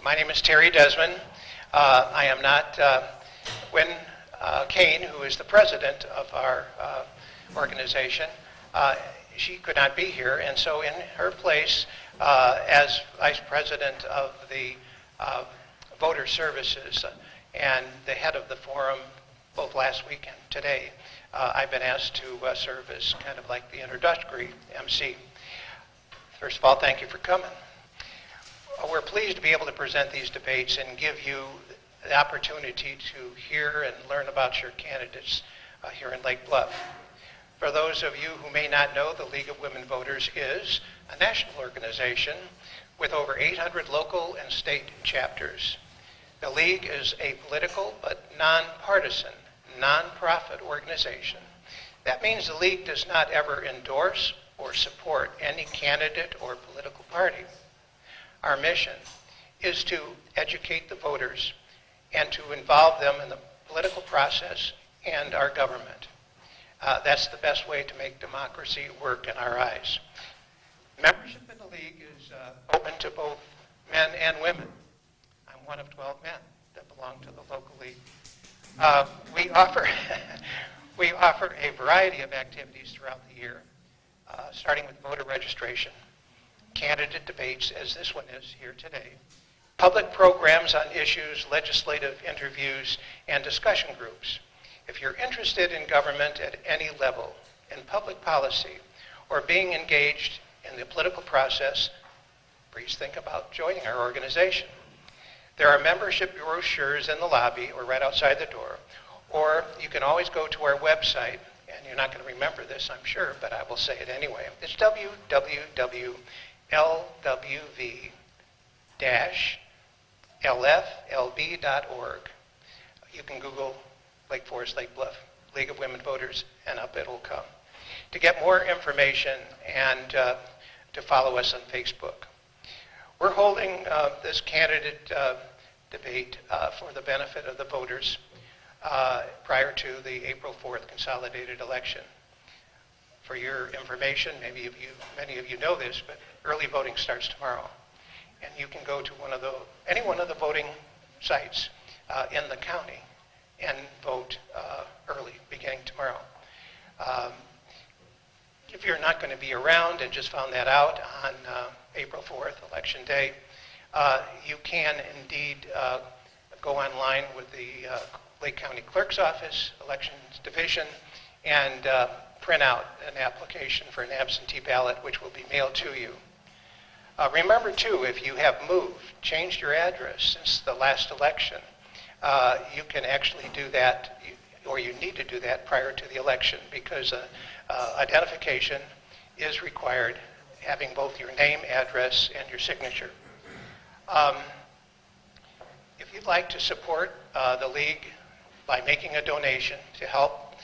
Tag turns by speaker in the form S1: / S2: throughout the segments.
S1: My name is Terry Desmond. I am not Gwen Kane, who is the president of our organization. She could not be here, and so in her place, as vice president of the voter services and the head of the forum, both last week and today, I've been asked to serve as kind of like the introductory MC. First of all, thank you for coming. We're pleased to be able to present these debates and give you the opportunity to hear and learn about your candidates here in Lake Bluff. For those of you who may not know, the League of Women Voters is a national organization with over 800 local and state chapters. The League is a political but nonpartisan, nonprofit organization. That means the League does not ever endorse or support any candidate or political party. Our mission is to educate the voters and to involve them in the political process and our government. That's the best way to make democracy work in our eyes. Membership in the League is open to both men and women. I'm one of 12 men that belong to the local league. We offer a variety of activities throughout the year, starting with voter registration, candidate debates, as this one is here today, public programs on issues, legislative interviews, and discussion groups. If you're interested in government at any level, in public policy, or being engaged in the political process, please think about joining our organization. There are membership brochures in the lobby or right outside the door, or you can always go to our website, and you're not going to remember this, I'm sure, but I will say it anyway. It's www.lwv-lflb.org. You can Google Lake Forest, Lake Bluff, League of Women Voters, and up it'll come. To get more information and to follow us on Facebook. We're holding this candidate debate for the benefit of the voters prior to the April 4th consolidated election. For your information, many of you know this, but early voting starts tomorrow. And you can go to any one of the voting sites in the county and vote early, beginning tomorrow. If you're not going to be around and just found that out on April 4th, Election Day, you can indeed go online with the Lake County Clerk's Office, Elections Division, and print out an application for an absentee ballot, which will be mailed to you. Remember, too, if you have moved, changed your address since the last election, you can actually do that, or you need to do that prior to the election, because identification is required, having both your name, address, and your signature. If you'd like to support the League by making a donation to help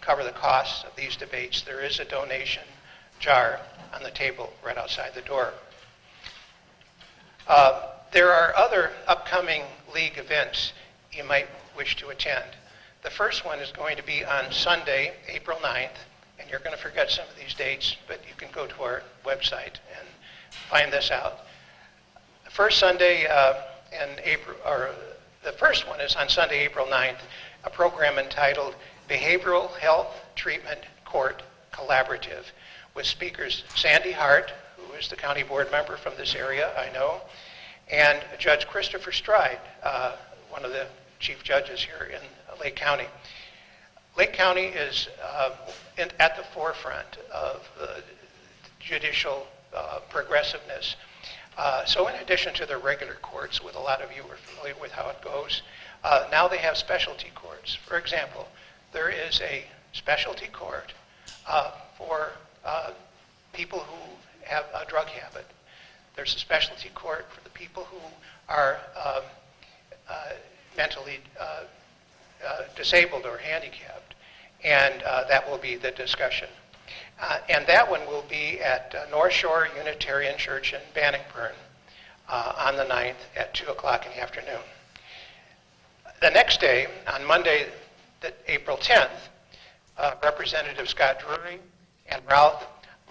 S1: cover the costs of these debates, there is a donation jar on the table right outside the door. There are other upcoming League events you might wish to attend. The first one is going to be on Sunday, April 9th, and you're going to forget some of these dates, but you can go to our website and find this out. The first Sunday the first one is on Sunday, April 9th, a program entitled Behavioral Health Treatment Court Collaborative, with speakers Sandy Hart, who is the county board member from this area, I know, and Judge Christopher Stride, one of the chief judges here in Lake County. Lake County is at the forefront of judicial progressiveness. So in addition to the regular courts, with a lot of you are familiar with how it goes, now they have specialty courts. For example, there is a specialty court for people who have a drug habit. There's a specialty court for the people who are mentally disabled or handicapped, and that will be the discussion. And that one will be at North Shore Unitarian Church in Bannockburn on the 9th at 2 o'clock in the afternoon. The next day, on Monday, April 10th, Representative Scott Drury and Ralph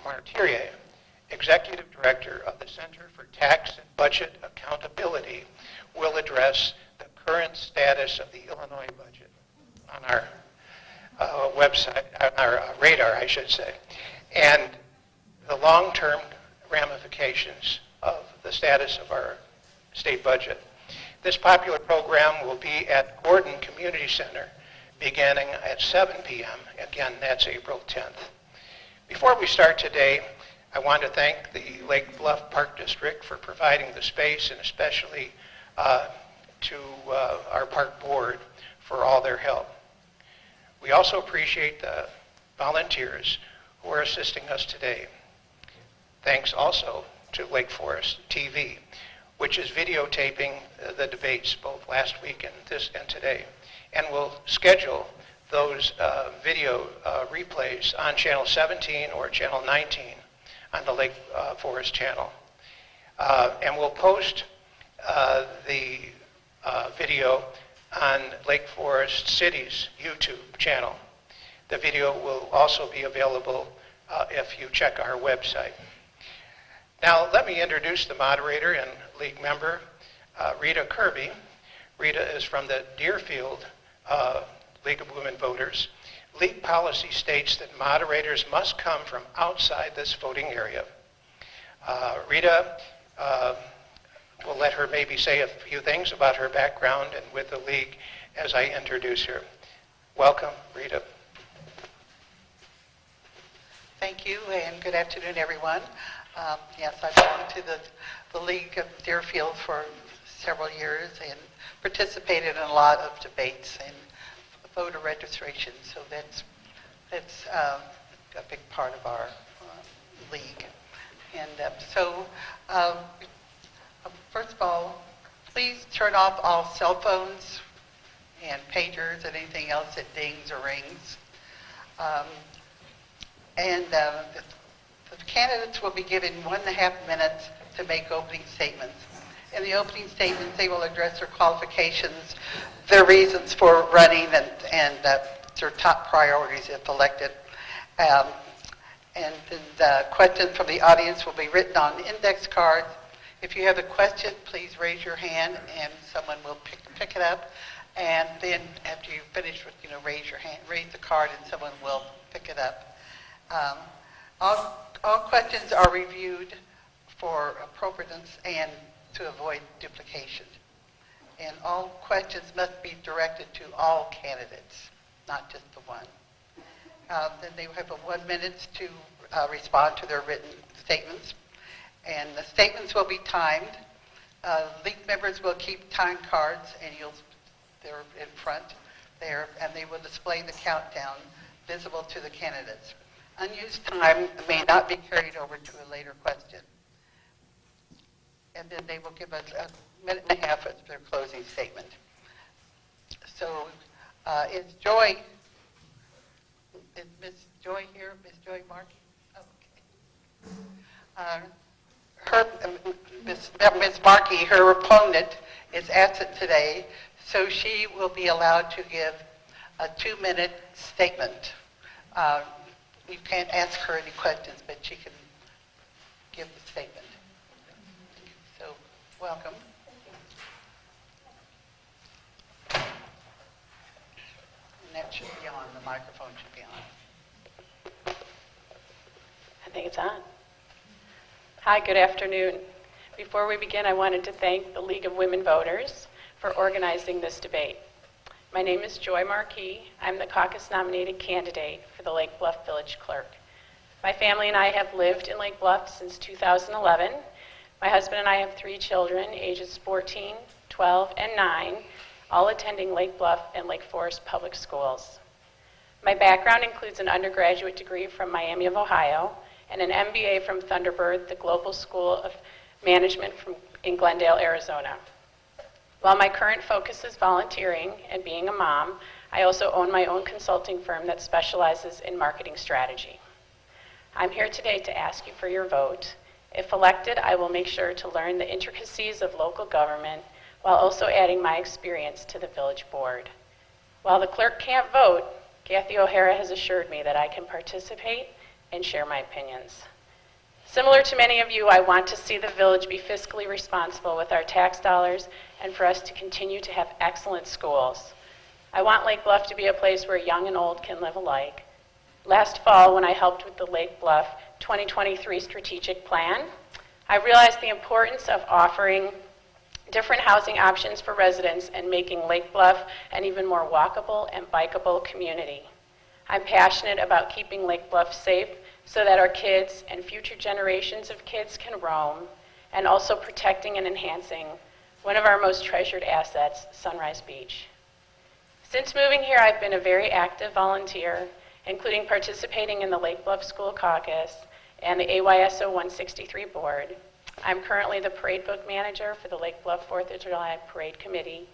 S1: Martyrier Executive Director of the Center for Tax and Budget Accountability, will address the current status of the Illinois budget on our website, on our radar, I should say, and the long-term ramifications of the status of our state budget. This popular program will be at Gordon Community Center beginning at 7 p.m. Again, that's April 10th. Before we start today, I want to thank the Lake Bluff Park District for providing the space, and especially to our park board for all their help. We also appreciate the volunteers who are assisting us today. Thanks also to Lake Forest TV, which is videotaping the debates both last week and today, and will schedule those video replays on Channel 17 or Channel 19 on the Lake Forest channel. And we'll post the video on Lake Forest City's YouTube channel. The video will also be available if you check our website. Now, let me introduce the moderator and league member, Rita Kirby. Rita is from the Deerfield League of Women Voters. League policy states that moderators must come from outside this voting area. Rita, we'll let her maybe say a few things about her background and with the league as I introduce her. Welcome, Rita.
S2: Thank you, and good afternoon, everyone. Yes, I belong to the League of Deerfield for several years and participated in a lot of debates and voter registration, so that's a big part of our league. And first of all, please turn off all cell phones and pagers and anything else that dings or rings. The candidates will be given 1.5 minutes to make opening statements. In the opening statements, they will address their qualifications, their reasons for running, and their top priorities if elected. And then the questions from the audience will be written on index cards. If you have a question, please raise your hand and someone will pick it up. And then after you finish, raise your hand, raise the card, and someone will pick it up. All questions are reviewed for appropriateness and to avoid duplication. And all questions must be directed to all candidates, not just the one. Then they will have 1 minute to respond to their written statements. And the statements will be timed. League members will keep time cards, and they're in front there, and they will display the countdown visible to the candidates. Unused time may not be carried over to a later question. And then they will give us 1.5 minutes as their closing statement. So is Miss Joy here? Miss Joy Markey? Oh, okay. Ms. Markey, her opponent, is absent today, so she will be allowed to give a 2-minute statement. You can't ask her any questions, but she can give the statement. So, welcome. And that should be on. The microphone should be on.
S3: I think it's on. Hi, good afternoon. Before we begin, I wanted to thank the League of Women Voters for organizing this debate. My name is Joy Markey. I'm the caucus-nominated candidate for the Lake Bluff Village Clerk. My family and I have lived in Lake Bluff since 2011. My husband and I have 3 children, ages 14, 12, and 9, all attending Lake Bluff and Lake Forest public schools. My background includes an undergraduate degree from Miami of Ohio and an MBA from Thunderbird, the Global School of Management in Glendale, Arizona. While my current focus is volunteering and being a mom, I also own my own consulting firm that specializes in marketing strategy. I'm here today to ask you for your vote. If elected, I will make sure to learn the intricacies of local government while also adding my experience to the village board. While the clerk can't vote, Kathy O'Hara has assured me that I can participate and share my opinions. Similar to many of you, I want to see the village be fiscally responsible with our tax dollars and for us to continue to have excellent schools. I want Lake Bluff to be a place where young and old can live alike. Last fall, when I helped with the Lake Bluff 2023 strategic plan, I realized the importance of offering different housing options for residents and making Lake Bluff an even more walkable and bikeable community. I'm passionate about keeping Lake Bluff safe so that our kids and future generations of kids can roam, and also protecting and enhancing one of our most treasured assets, Sunrise Beach. Since moving here, I've been a very active volunteer, including participating in the Lake Bluff School Caucus and the AYSO 163 board. I'm currently the parade book manager for the Lake Bluff 4th of July Parade Committee.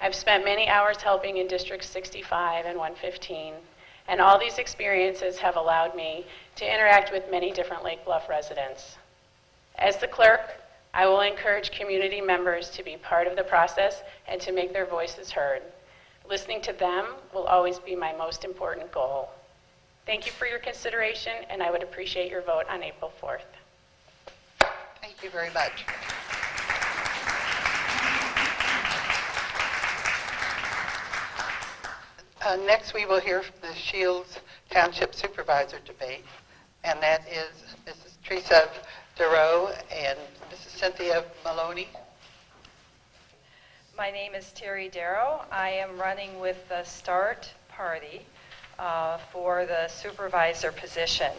S3: I've spent many hours helping in District 65 and 115, and all these experiences have allowed me to interact with many different Lake Bluff residents. As the clerk, I will encourage community members to be part of the process and to make their voices heard. Listening to them will always be my most important goal. Thank you for your consideration, and I would appreciate your vote on April 4th.
S2: Thank you very much. Next, we will hear from the Shields Township Supervisor debate, and that is Mrs. Teresa Darrow and Mrs. Cynthia Maloney.
S4: My name is Terry Darrow. I am running with the START Party for the supervisor position.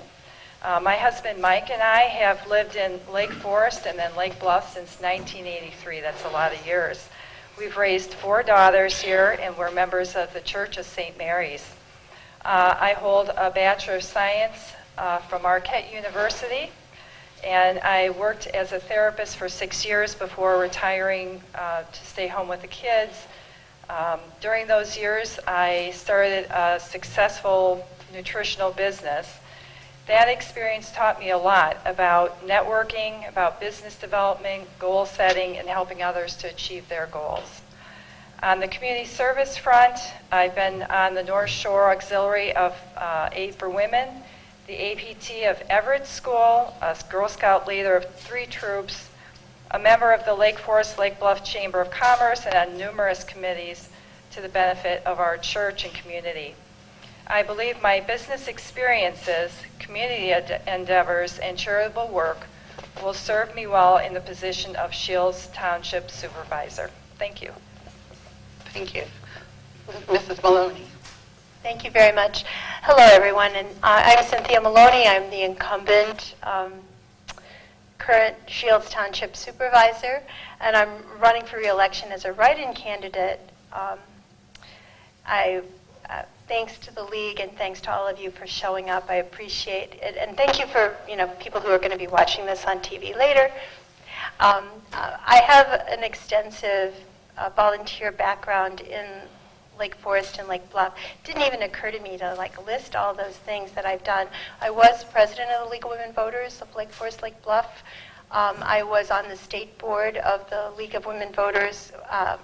S4: My husband Mike and I have lived in Lake Forest and then Lake Bluff since 1983. That's a lot of years. We've raised 4 daughters here, and we're members of the Church of St. Mary's. I hold a Bachelor of Science from Marquette University, and I worked as a therapist for 6 years before retiring to stay home with the kids. During those years, I started a successful nutritional business. That experience taught me a lot about networking, about business development, goal setting, and helping others to achieve their goals. On the community service front, I've been on the North Shore Auxiliary of Aid for Women, the APT of Everett School, a Girl Scout leader of 3 troops, a member of the Lake Forest Lake Bluff Chamber of Commerce, and on numerous committees to the benefit of our church and community. I believe my business experiences, community endeavors, and charitable work will serve me well in the position of Shields Township Supervisor. Thank you.
S2: Thank you. Mrs. Maloney.
S5: Thank you very much. Hello, everyone. And I'm Cynthia Maloney. I'm the incumbent current Shields Township Supervisor, and I'm running for re-election as a write-in candidate. Thanks to the League and thanks to all of you for showing up. I appreciate it. And thank you for people who are going to be watching this on TV later. I have an extensive volunteer background in Lake Forest and Lake Bluff. It didn't even occur to me to list all those things that I've done. I was president of the League of Women Voters of Lake Forest, Lake Bluff. I was on the state board of the League of Women Voters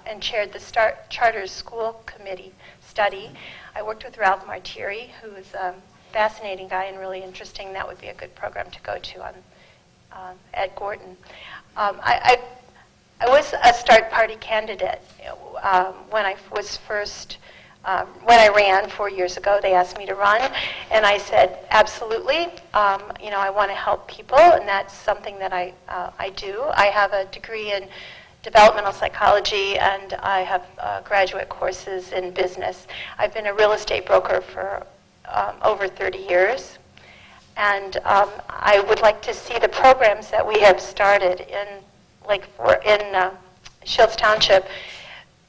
S5: and chaired the Charter School Committee study. I worked with Ralph Martiri, who is a fascinating guy and really interesting. That would be a good program to go to at Gordon. I was a START Party candidate when I was first, when I ran 4 years ago. They asked me to run, and I said, absolutely. I want to help people, and that's something that I do. I have a degree in developmental psychology, and I have graduate courses in business. I've been a real estate broker for over 30 years, and I would like to see the programs that we have started in Shields Township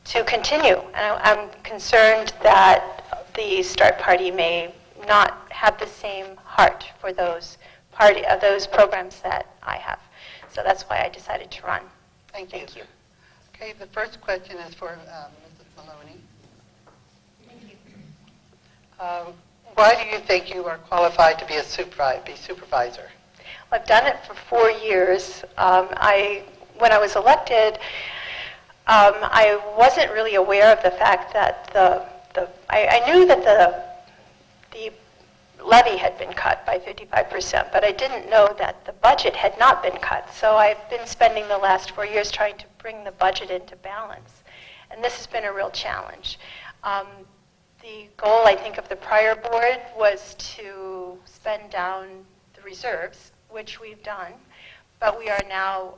S5: to continue. And I'm concerned that the START Party may not have the same heart for those programs that I have. So that's why I decided to run.
S2: Thank you. Okay, the first question is for Mrs. Maloney.
S5: Thank you.
S2: Why do you think you are qualified to be a supervisor?
S5: Well, I've done it for 4 years. When I was elected, I wasn't really aware of the fact that I knew that the levy had been cut by 55%, but I didn't know that the budget had not been cut. So I've been spending the last 4 years trying to bring the budget into balance. And this has been a real challenge. The goal, I think, of the prior board was to spend down the reserves, which we've done, but we are now,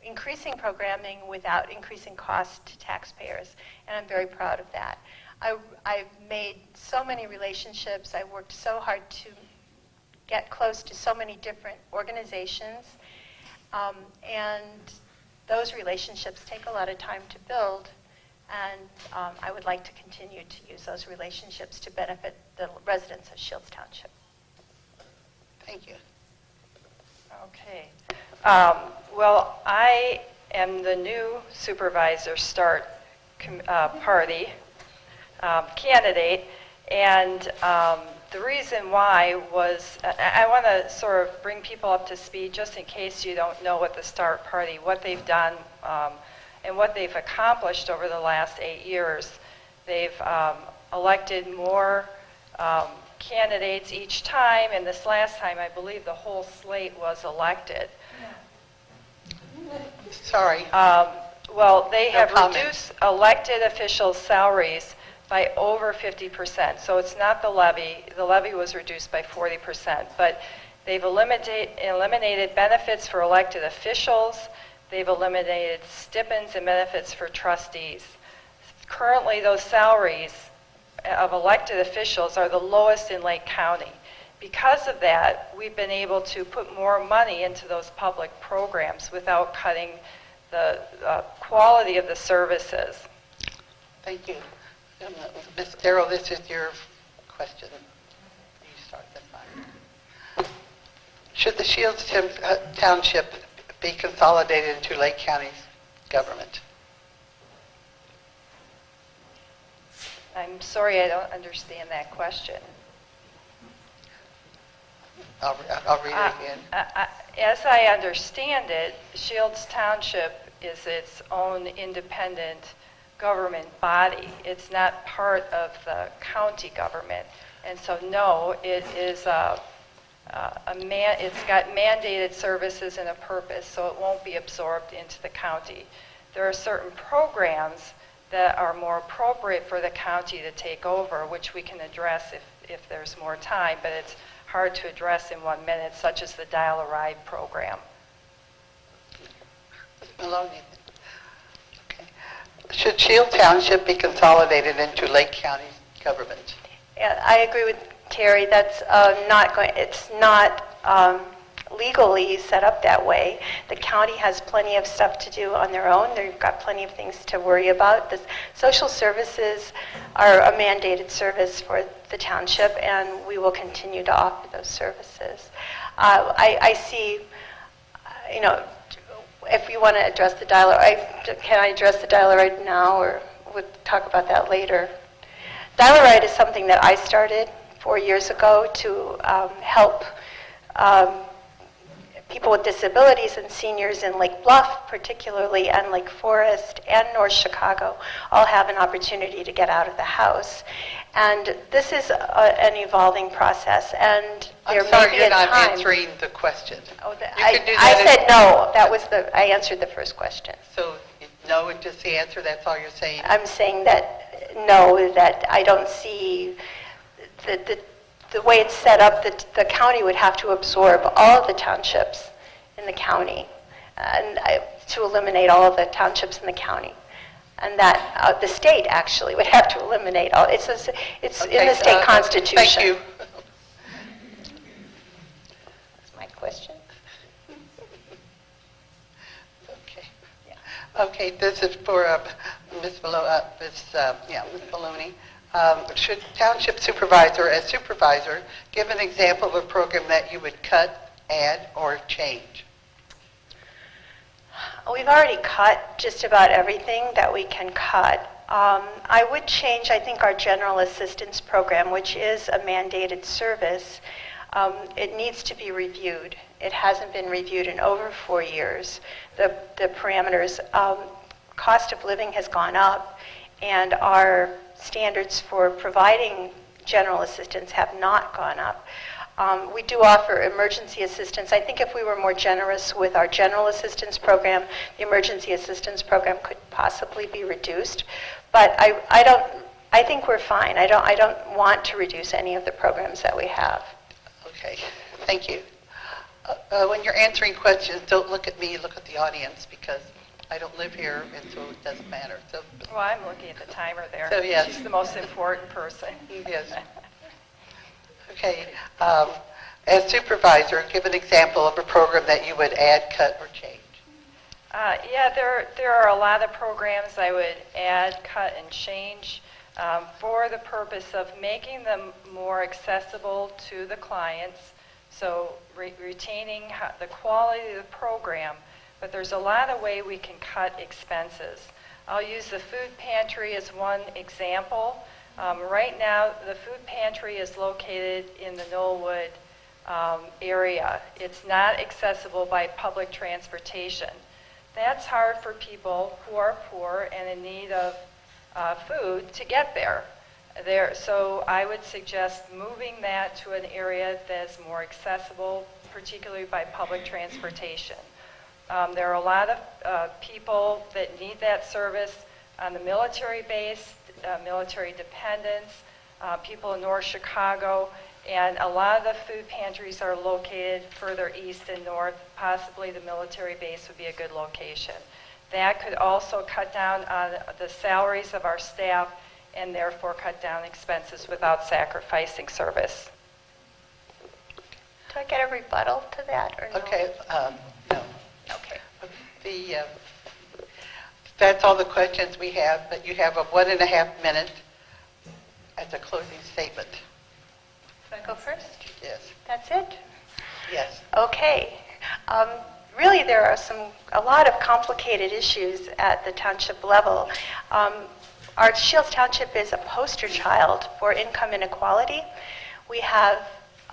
S5: increasing programming without increasing costs to taxpayers, and I'm very proud of that. I've made so many relationships. I worked so hard to get close to so many different organizations, and those relationships take a lot of time to build, and I would like to continue to use those relationships to benefit the residents of Shields Township.
S2: Thank you.
S4: Okay. Well, I am the new Supervisor Start Party candidate, and the reason why was, I want to sort of bring people up to speed just in case you don't know what the Start Party, what they've done, and what they've accomplished over the last 8 years. They've elected more candidates each time, and this last time I believe the whole slate was elected.
S2: Sorry.
S4: Well, they
S2: No
S4: have
S2: comment.
S4: reduced elected officials' salaries by over 50%. So it's not the levy. The levy was reduced by 40%. But they've eliminated benefits for elected officials. They've eliminated stipends and benefits for trustees. Currently, those salaries of elected officials are the lowest in Lake County. Because of that, we've been able to put more money into those public programs without cutting the quality of the services.
S2: Thank you. Ms. Darrow, this is your question. You start this time. Should the Shields Township be consolidated into Lake County's government?
S4: I'm sorry, I don't understand that question.
S2: I'll read it again.
S4: As I understand it, Shields Township is its own independent government body. It's not part of the county government. And so, no, it is it's got mandated services and a purpose, so it won't be absorbed into the county. There are certain programs that are more appropriate for the county to take over, which we can address if there's more time, but it's hard to address in 1 minute, such as the Dial a Ride program.
S2: Ms. Maloney. Okay. Should Shield Township be consolidated into Lake County government?
S5: Yeah, I agree with Terry. That's it's not legally set up that way. The county has plenty of stuff to do on their own. They've got plenty of things to worry about. The social services are a mandated service for the township, and we will continue to offer those services. I see, if you want to address the dial-a-ride, can I address the dial-a-ride now, or we'll talk about that later? Dial-a-ride is something that I started 4 years ago to help people with disabilities and seniors in Lake Bluff particularly, and Lake Forest and North Chicago all have an opportunity to get out of the house. And this is an evolving process, and there
S2: I'm sorry,
S5: may be
S2: you're
S5: a
S2: not
S5: time.
S2: answering the question.
S5: Oh,
S2: You can do
S5: I
S2: that
S5: said no. That was I answered the first question.
S2: So, no, it's just the answer, that's all you're saying?
S5: I'm saying that no, that I don't see the way it's set up, that the county would have to absorb all of the townships in the county, and to eliminate all of the townships in the county, and that the state actually would have to eliminate all. It's
S2: Okay,
S5: in the state constitution.
S2: Thank you.
S5: That's my question.
S2: Okay. Okay, this is for Ms. Maloney. Should Township Supervisor, as Supervisor, give an example of a program that you would cut, add, or change?
S5: We've already cut just about everything that we can cut. I would change, I think, our general assistance program, which is a mandated service. It needs to be reviewed. It hasn't been reviewed in over 4 years. The parameters, cost of living has gone up, and our standards for providing general assistance have not gone up. We do offer emergency assistance. I think if we were more generous with our general assistance program, the emergency assistance program could possibly be reduced. But I think we're fine. I don't want to reduce any of the programs that we have.
S2: Okay, thank you. When you're answering questions, don't look at me, look at the audience, because I don't live here, and so it doesn't matter. So,
S4: Well, I'm looking at the timer there.
S2: So, yes.
S4: She's the most important person.
S2: yes. Okay, as supervisor, give an example of a program that you would add, cut, or change.
S4: Yeah, there are a lot of programs I would add, cut, and change for the purpose of making them more accessible to the clients, so retaining the quality of the program, but there's a lot of way we can cut expenses. I'll use the food pantry as one example. Right now, the food pantry is located in the Knollwood area. It's not accessible by public transportation. That's hard for people who are poor and in need of food to get there. So I would suggest moving that to an area that's more accessible, particularly by public transportation. There are a lot of people that need that service on the military base, military dependents, people in North Chicago, and a lot of the food pantries are located further east and north. Possibly the military base would be a good location. That could also cut down on the salaries of our staff and therefore cut down expenses without sacrificing service.
S5: Do I get a rebuttal to that or no?
S2: Okay, no.
S5: Okay.
S2: That's all the questions we have, but you have a 1.5 minute as a closing statement.
S5: Do I go first?
S2: Yes.
S5: That's it?
S2: Yes.
S5: Okay. Really, there are a lot of complicated issues at the township level. Our Shields Township is a poster child for income inequality. We have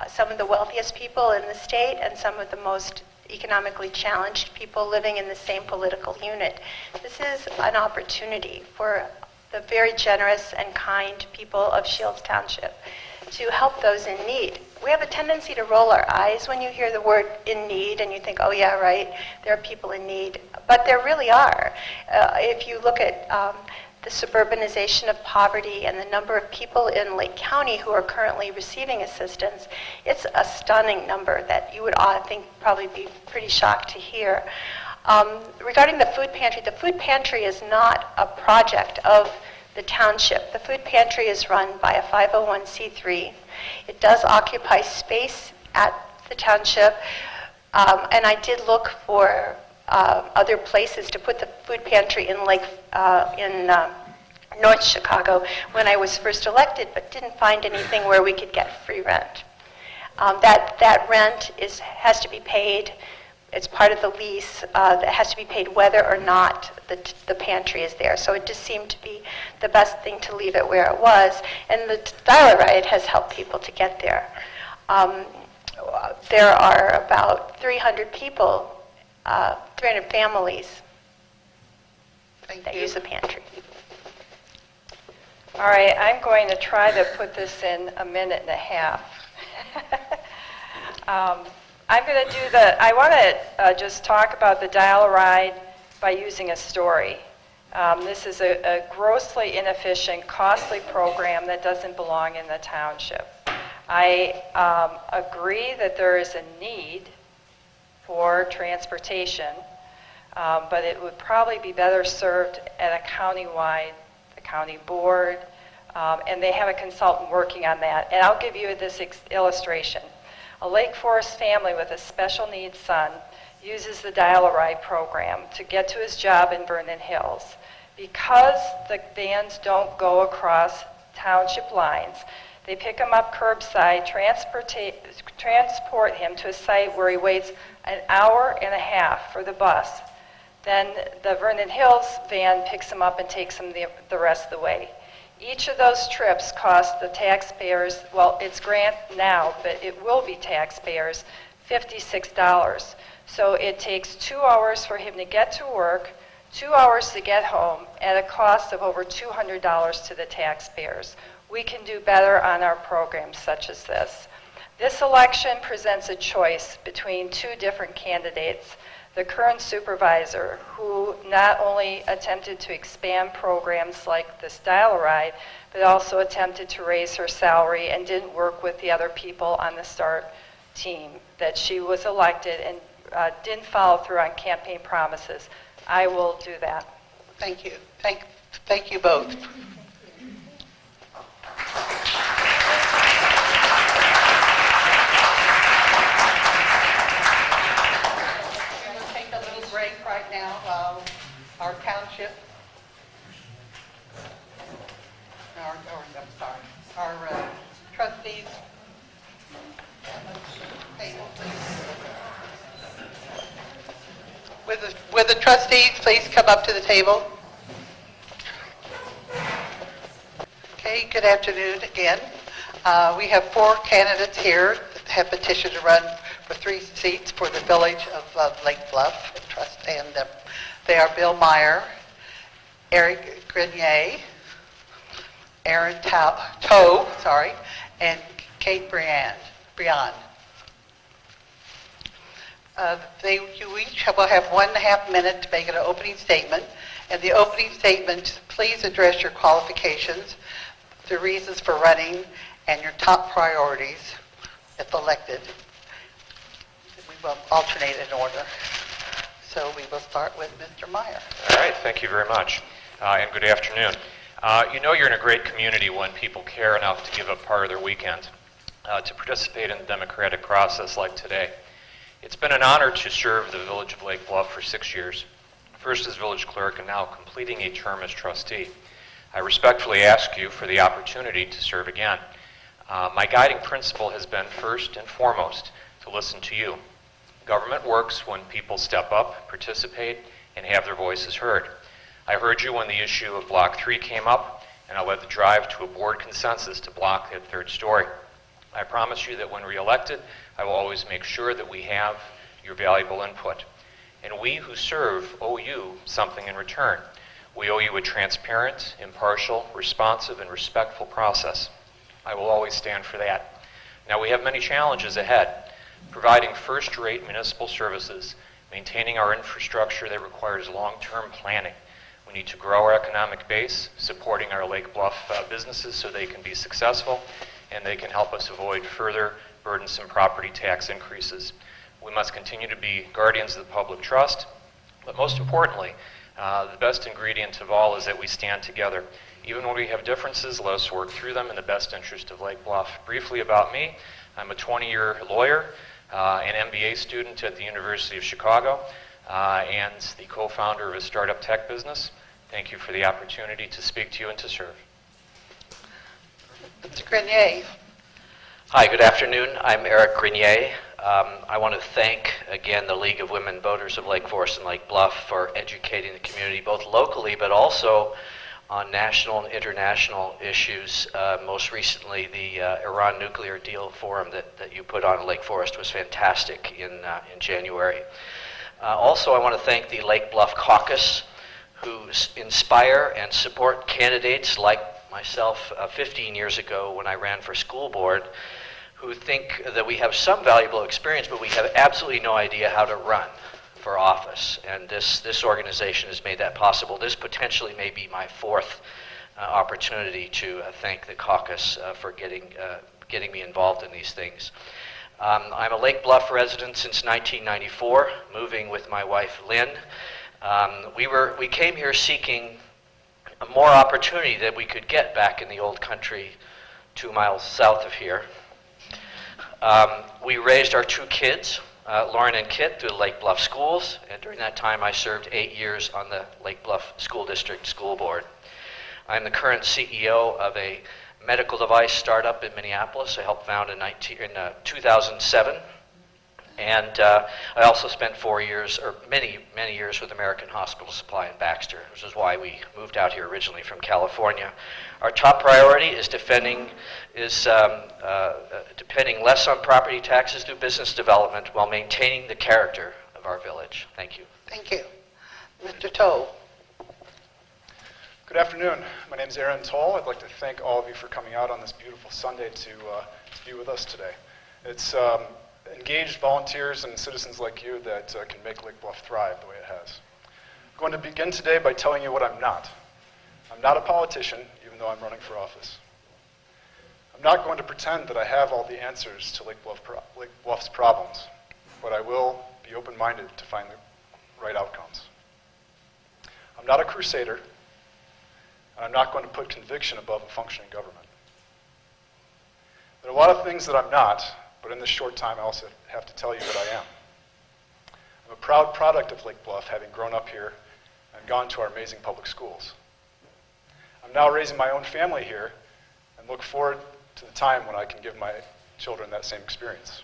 S5: some of the wealthiest people in the state and some of the most economically challenged people living in the same political unit. This is an opportunity for the very generous and kind people of Shields Township to help those in need. We have a tendency to roll our eyes when you hear the word in need and you think, oh yeah, right, there are people in need. But there really are. If you look at the suburbanization of poverty and the number of people in Lake County who are currently receiving assistance, it's a stunning number that you would, I think, probably be pretty shocked to hear. Regarding the food pantry is not a project of the township. The food pantry is run by a 501c3. It does occupy space at the township, and I did look for other places to put the food pantry in North Chicago when I was first elected, but didn't find anything where we could get free rent. That rent has to be paid. It's part of the lease that has to be paid whether or not the pantry is there. So it just seemed to be the best thing to leave it where it was. And the dial ride has helped people to get there. There are about 300 people, 300 families that use the pantry.
S4: All right, I'm going to try to put this in a minute and a half. I'm going to do I want to just talk about the dial-a-ride by using a story. This is a grossly inefficient, costly program that doesn't belong in the township. I agree that there is a need for transportation, but it would probably be better served at a county-wide, the county board, and they have a consultant working on that. And I'll give you this illustration. A Lake Forest family with a special needs son uses the Dial-A-Ride program to get to his job in Vernon Hills. Because the vans don't go across township lines, they pick him up curbside, transport him to a site where he waits an hour and a half for the bus. Then the Vernon Hills van picks him up and takes him the rest of the way. Each of those trips cost the taxpayers, well, it's grant now, but it will be taxpayers, $56. So it takes 2 hours for him to get to work, 2 hours to get home, at a cost of over $200 to the taxpayers. we can do better on our programs such as this. This election presents a choice between two different candidates. The current supervisor, who not only attempted to expand programs like this dial-a-ride, but also attempted to raise her salary and didn't work with the other people on the START team, that she was elected and didn't follow through on campaign promises. I will do that.
S2: Thank you. Thank you both. We'll take a little break right now. Our township, our trustees, table, please. Will the trustees please come up to the table? Okay, good afternoon again. We have 4 candidates here that have petitioned to run for 3 seats for the village of Lake Bluff Trust, and they are Bill Meyer, Eric Grenier, Aaron Toe, and Kate Briand. You each will have 1.5 minutes to make an opening statement. And the opening statement, please address your qualifications, the reasons for running, and your top priorities if elected. We will alternate in order. So we will start with Mr. Meyer.
S6: All right, thank you very much, and good afternoon. You know you're in a great community when people care enough to give up part of their weekend to participate in the democratic process like today. It's been an honor to serve the village of Lake Bluff for 6 years, first as village clerk and now completing a term as trustee. I respectfully ask you for the opportunity to serve again. My guiding principle has been first and foremost to listen to you. Government works when people step up, participate, and have their voices heard. I heard you when the issue of Block 3 came up, and I led the drive to a board consensus to block that 3rd story. I promise you that when reelected, I will always make sure that we have your valuable input. And we who serve owe you something in return. We owe you a transparent, impartial, responsive, and respectful process. I will always stand for that. Now, we have many challenges ahead. Providing first-rate municipal services, maintaining our infrastructure that requires long-term planning. We need to grow our economic base, supporting our Lake Bluff businesses so they can be successful, and they can help us avoid further burdensome property tax increases. We must continue to be guardians of the public trust, but most importantly, the best ingredient of all is that we stand together. Even when we have differences, let us work through them in the best interest of Lake Bluff. Briefly about me, I'm a 20-year lawyer, an MBA student at the University of Chicago, and the co-founder of a startup tech business. Thank you for the opportunity to speak to you and to serve.
S2: Mr. Grenier.
S7: Hi, good afternoon. I'm Eric Grenier. I want to thank, again, the League of Women Voters of Lake Forest and Lake Bluff for educating the community, both locally but also on national and international issues. Most recently, the Iran nuclear deal forum that you put on in Lake Forest was fantastic in January. Also, I want to thank the Lake Bluff Caucus, who inspire and support candidates like myself 15 years ago when I ran for school board, who think that we have some valuable experience, but we have absolutely no idea how to run for office. And this organization has made that possible. This potentially may be my 4th opportunity to thank the caucus for getting me involved in these things. I'm a Lake Bluff resident since 1994, moving with my wife Lynn. We came here seeking more opportunity that we could get back in the old country 2 miles south of here. We raised our 2 kids, Lauren and Kit, through the Lake Bluff schools, and during that time I served 8 years on the Lake Bluff School District School Board. I'm the current CEO of a medical device startup in Minneapolis I helped found in 2007. And I also spent 4 years, or many years, with American Hospital Supply in Baxter, which is why we moved out here originally from California. Our top priority is depending less on property taxes through business development while maintaining the character of our village. Thank you.
S2: Thank you. Mr. Toe.
S8: Good afternoon. My name is Aaron Toll. I'd like to thank all of you for coming out on this beautiful Sunday to be with us today. It's engaged volunteers and citizens like you that can make Lake Bluff thrive the way it has. I'm going to begin today by telling you what I'm not. I'm not a politician, even though I'm running for office. I'm not going to pretend that I have all the answers to Lake Bluff's problems, but I will be open-minded to find the right outcomes. I'm not a crusader, and I'm not going to put conviction above a functioning government. There are a lot of things that I'm not, but in this short time I also have to tell you that I am. I'm a proud product of Lake Bluff, having grown up here and gone to our amazing public schools. I'm now raising my own family here and look forward to the time when I can give my children that same experience.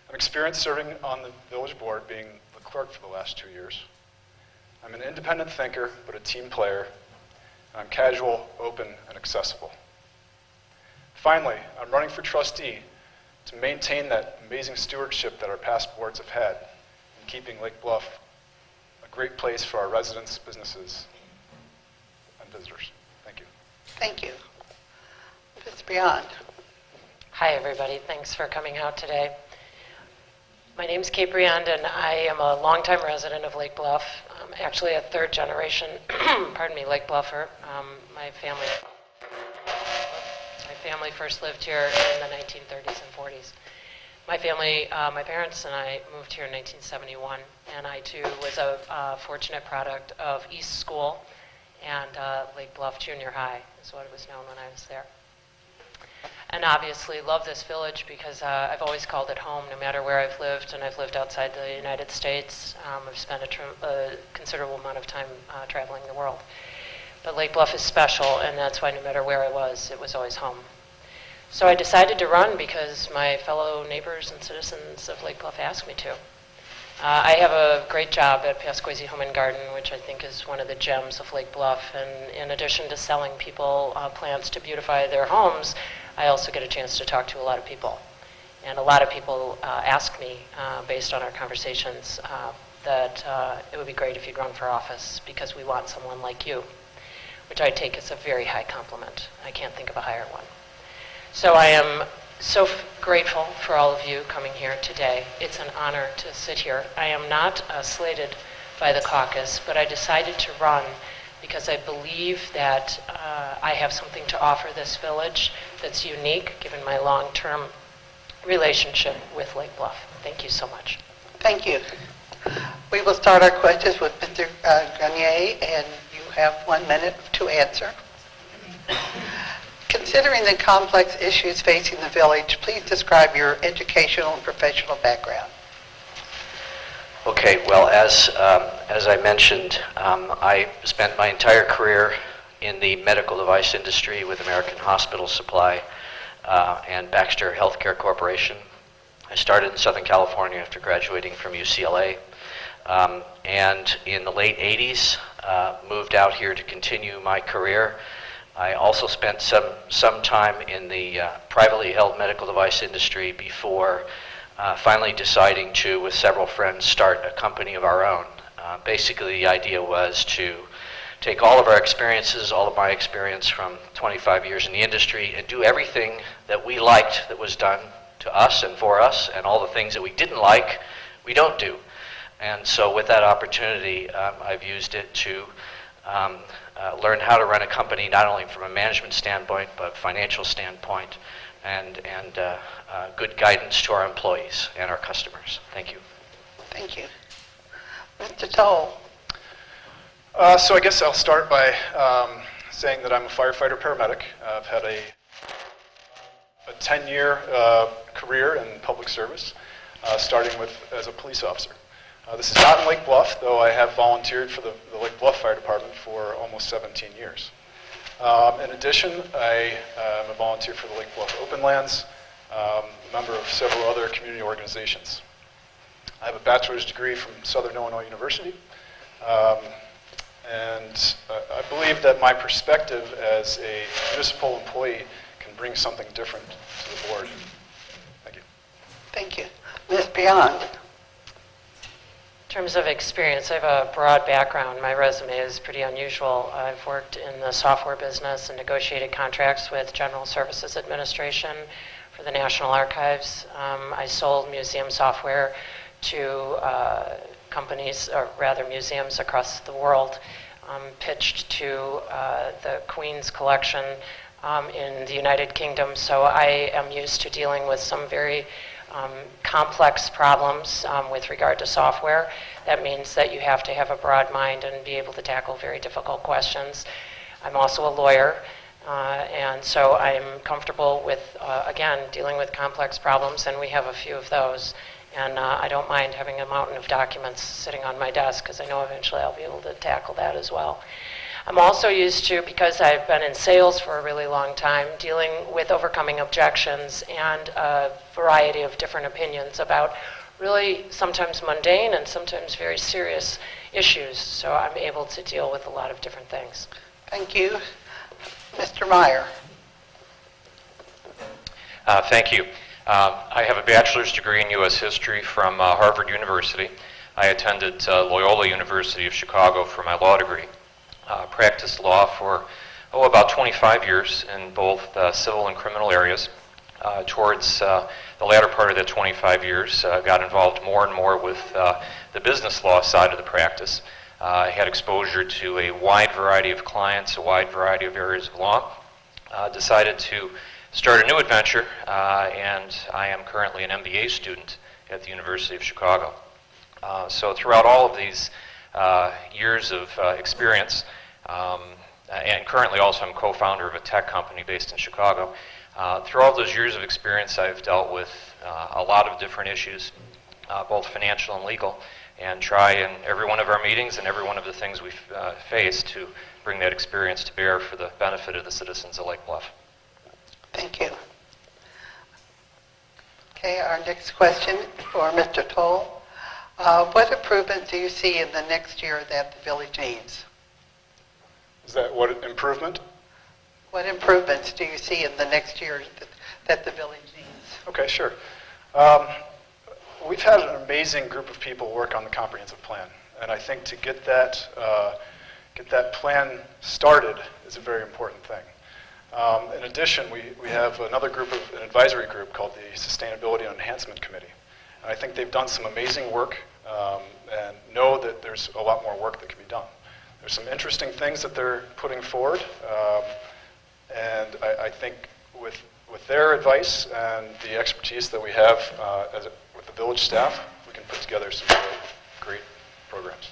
S8: I'm experienced serving on the village board, being the clerk for the last 2 years. I'm an independent thinker, but a team player, and I'm casual, open, and accessible. Finally, I'm running for trustee to maintain that amazing stewardship that our past boards have had in keeping Lake Bluff a great place for our residents, businesses, and visitors. Thank you.
S2: Thank you. Ms. Beyond.
S9: Hi, everybody. Thanks for coming out today. My name's Kate Briand, and I am a longtime resident of Lake Bluff. I'm actually a third generation, pardon me, Lake Bluffer. My family first lived here in the 1930s and 40s. My family, my parents and I moved here in 1971, and I too was a fortunate product of East School and Lake Bluff Junior High is what it was known when I was there. And obviously love this village because I've always called it home no matter where I've lived, and I've lived outside the United States. I've spent a considerable amount of time traveling the world. But Lake Bluff is special, and that's why no matter where I was, it was always home. So I decided to run because my fellow neighbors and citizens of Lake Bluff asked me to. I have a great job at Pasquesi Home and Garden, which I think is one of the gems of Lake Bluff. And in addition to selling people plants to beautify their homes, I also get a chance to talk to a lot of people. And a lot of people ask me, based on our conversations, that it would be great if you'd run for office because we want someone like you, which I take as a very high compliment. I can't think of a higher one. So I am so grateful for all of you coming here today. It's an honor to sit here. I am not slated by the caucus, but I decided to run because I believe that I have something to offer this village that's unique given my long-term relationship with Lake Bluff. Thank you so much.
S2: Thank you. We will start our questions with Mr. Grenier, and you have 1 minute to answer. Considering the complex issues facing the village, please describe your educational and professional background.
S7: Okay, well, as I mentioned, I spent my entire career in the medical device industry with American Hospital Supply and Baxter Healthcare Corporation. I started in Southern California after graduating from UCLA, and in the late 80s, moved out here to continue my career. I also spent some time in the privately held medical device industry before finally deciding to, with several friends, start a company of our own. Basically, the idea was to take all of our experiences, all of my experience from 25 years in the industry, and do everything that we liked that was done to us and for us, and all the things that we didn't like, we don't do. And so with that opportunity, I've used it to learn how to run a company, not only from a management standpoint, but financial standpoint, and good guidance to our employees and our customers. Thank you.
S2: Thank you. Mr. Toll.
S8: So I guess I'll start by saying that I'm a firefighter paramedic. I've had a 10-year career in public service, starting as a police officer. This is not in Lake Bluff, though I have volunteered for the Lake Bluff Fire Department for almost 17 years. In addition, I am a volunteer for the Lake Bluff Open Lands, a member of several other community organizations. I have a bachelor's degree from Southern Illinois University, and I believe that my perspective as a municipal employee can bring something different to the board. Thank you.
S2: Thank you. Ms. Beyond.
S9: terms of experience, I have a broad background. My resume is pretty unusual. I've worked in the software business and negotiated contracts with General Services Administration for the National Archives. I sold museum software to companies, or rather museums across the world, pitched to the Queen's collection in the United Kingdom. So I am used to dealing with some very complex problems with regard to software. That means that you have to have a broad mind and be able to tackle very difficult questions. I'm also a lawyer, and so I'm comfortable with, again, dealing with complex problems, and we have a few of those. And I don't mind having a mountain of documents sitting on my desk, because I know eventually I'll be able to tackle that as well. I'm also used to, because I've been in sales for a really long time, dealing with overcoming objections and a variety of different opinions about really sometimes mundane and sometimes very serious issues. So I'm able to deal with a lot of different things.
S2: Thank you. Mr. Meyer.
S6: Thank you. I have a bachelor's degree in U.S. history from Harvard University. I attended Loyola University of Chicago for my law degree. Practiced law for, about 25 years in both civil and criminal areas. Towards the latter part of that 25 years, got involved more and more with the business law side of the practice. I had exposure to a wide variety of clients, a wide variety of areas of law. Decided to start a new adventure, and I am currently an MBA student at the University of Chicago. So throughout all of these years of experience, and currently also I'm co-founder of a tech company based in Chicago. Through all those years of experience, I've dealt with a lot of different issues, both financial and legal, and try in every one of our meetings and every one of the things we face to bring that experience to bear for the benefit of the citizens of Lake Bluff.
S2: Thank you. Okay, our next question for Mr. Toll. What improvement do you see in the next year that the village needs?
S8: Is that what improvement?
S2: What improvements do you see in the next year that the village needs?
S8: Okay, sure. We've had an amazing group of people work on the comprehensive plan, and I think to get that plan started is a very important thing. In addition, we have another group, an advisory group called the Sustainability and Enhancement Committee. And I think they've done some amazing work, and know that there's a lot more work that can be done. There's some interesting things that they're putting forward, and I think with their advice and the expertise that we have with the village staff, we can put together some really great programs.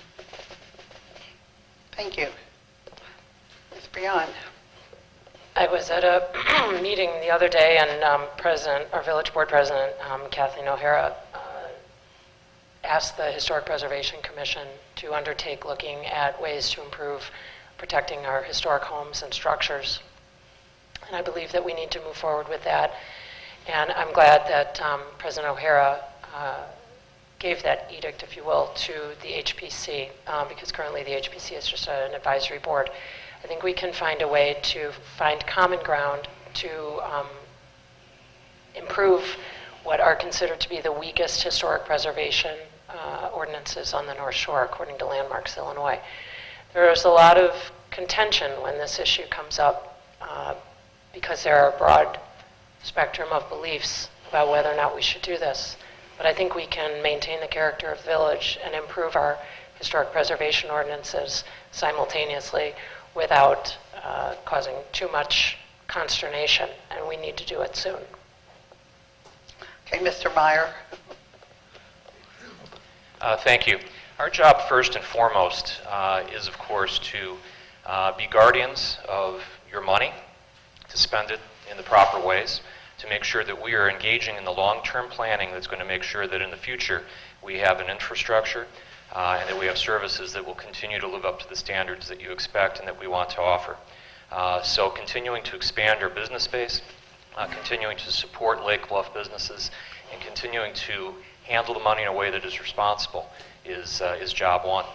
S2: Thank you. Ms. Breon.
S9: I was at a meeting the other day, and our village board president, Kathleen O'Hara, asked the Historic Preservation Commission to undertake looking at ways to improve protecting our historic homes and structures. And I believe that we need to move forward with that. And I'm glad that President O'Hara gave that edict, if you will, to the HPC, because currently the HPC is just an advisory board. I think we can find a way to find common ground to improve what are considered to be the weakest historic preservation ordinances on the North Shore, according to Landmarks Illinois. There is a lot of contention when this issue comes up because there are a broad spectrum of beliefs about whether or not we should do this. But I think we can maintain the character of the village and improve our historic preservation ordinances simultaneously without causing too much consternation, and we need to do it soon.
S2: Okay, Mr. Meyer.
S6: Thank you. Our job first and foremost is, of course, to be guardians of your money, to spend it in the proper ways, to make sure that we are engaging in the long-term planning that's going to make sure that in the future we have an infrastructure and that we have services that will continue to live up to the standards that you expect and that we want to offer. So continuing to expand our business base, continuing to support Lake Bluff businesses, and continuing to handle the money in a way that is responsible is job one.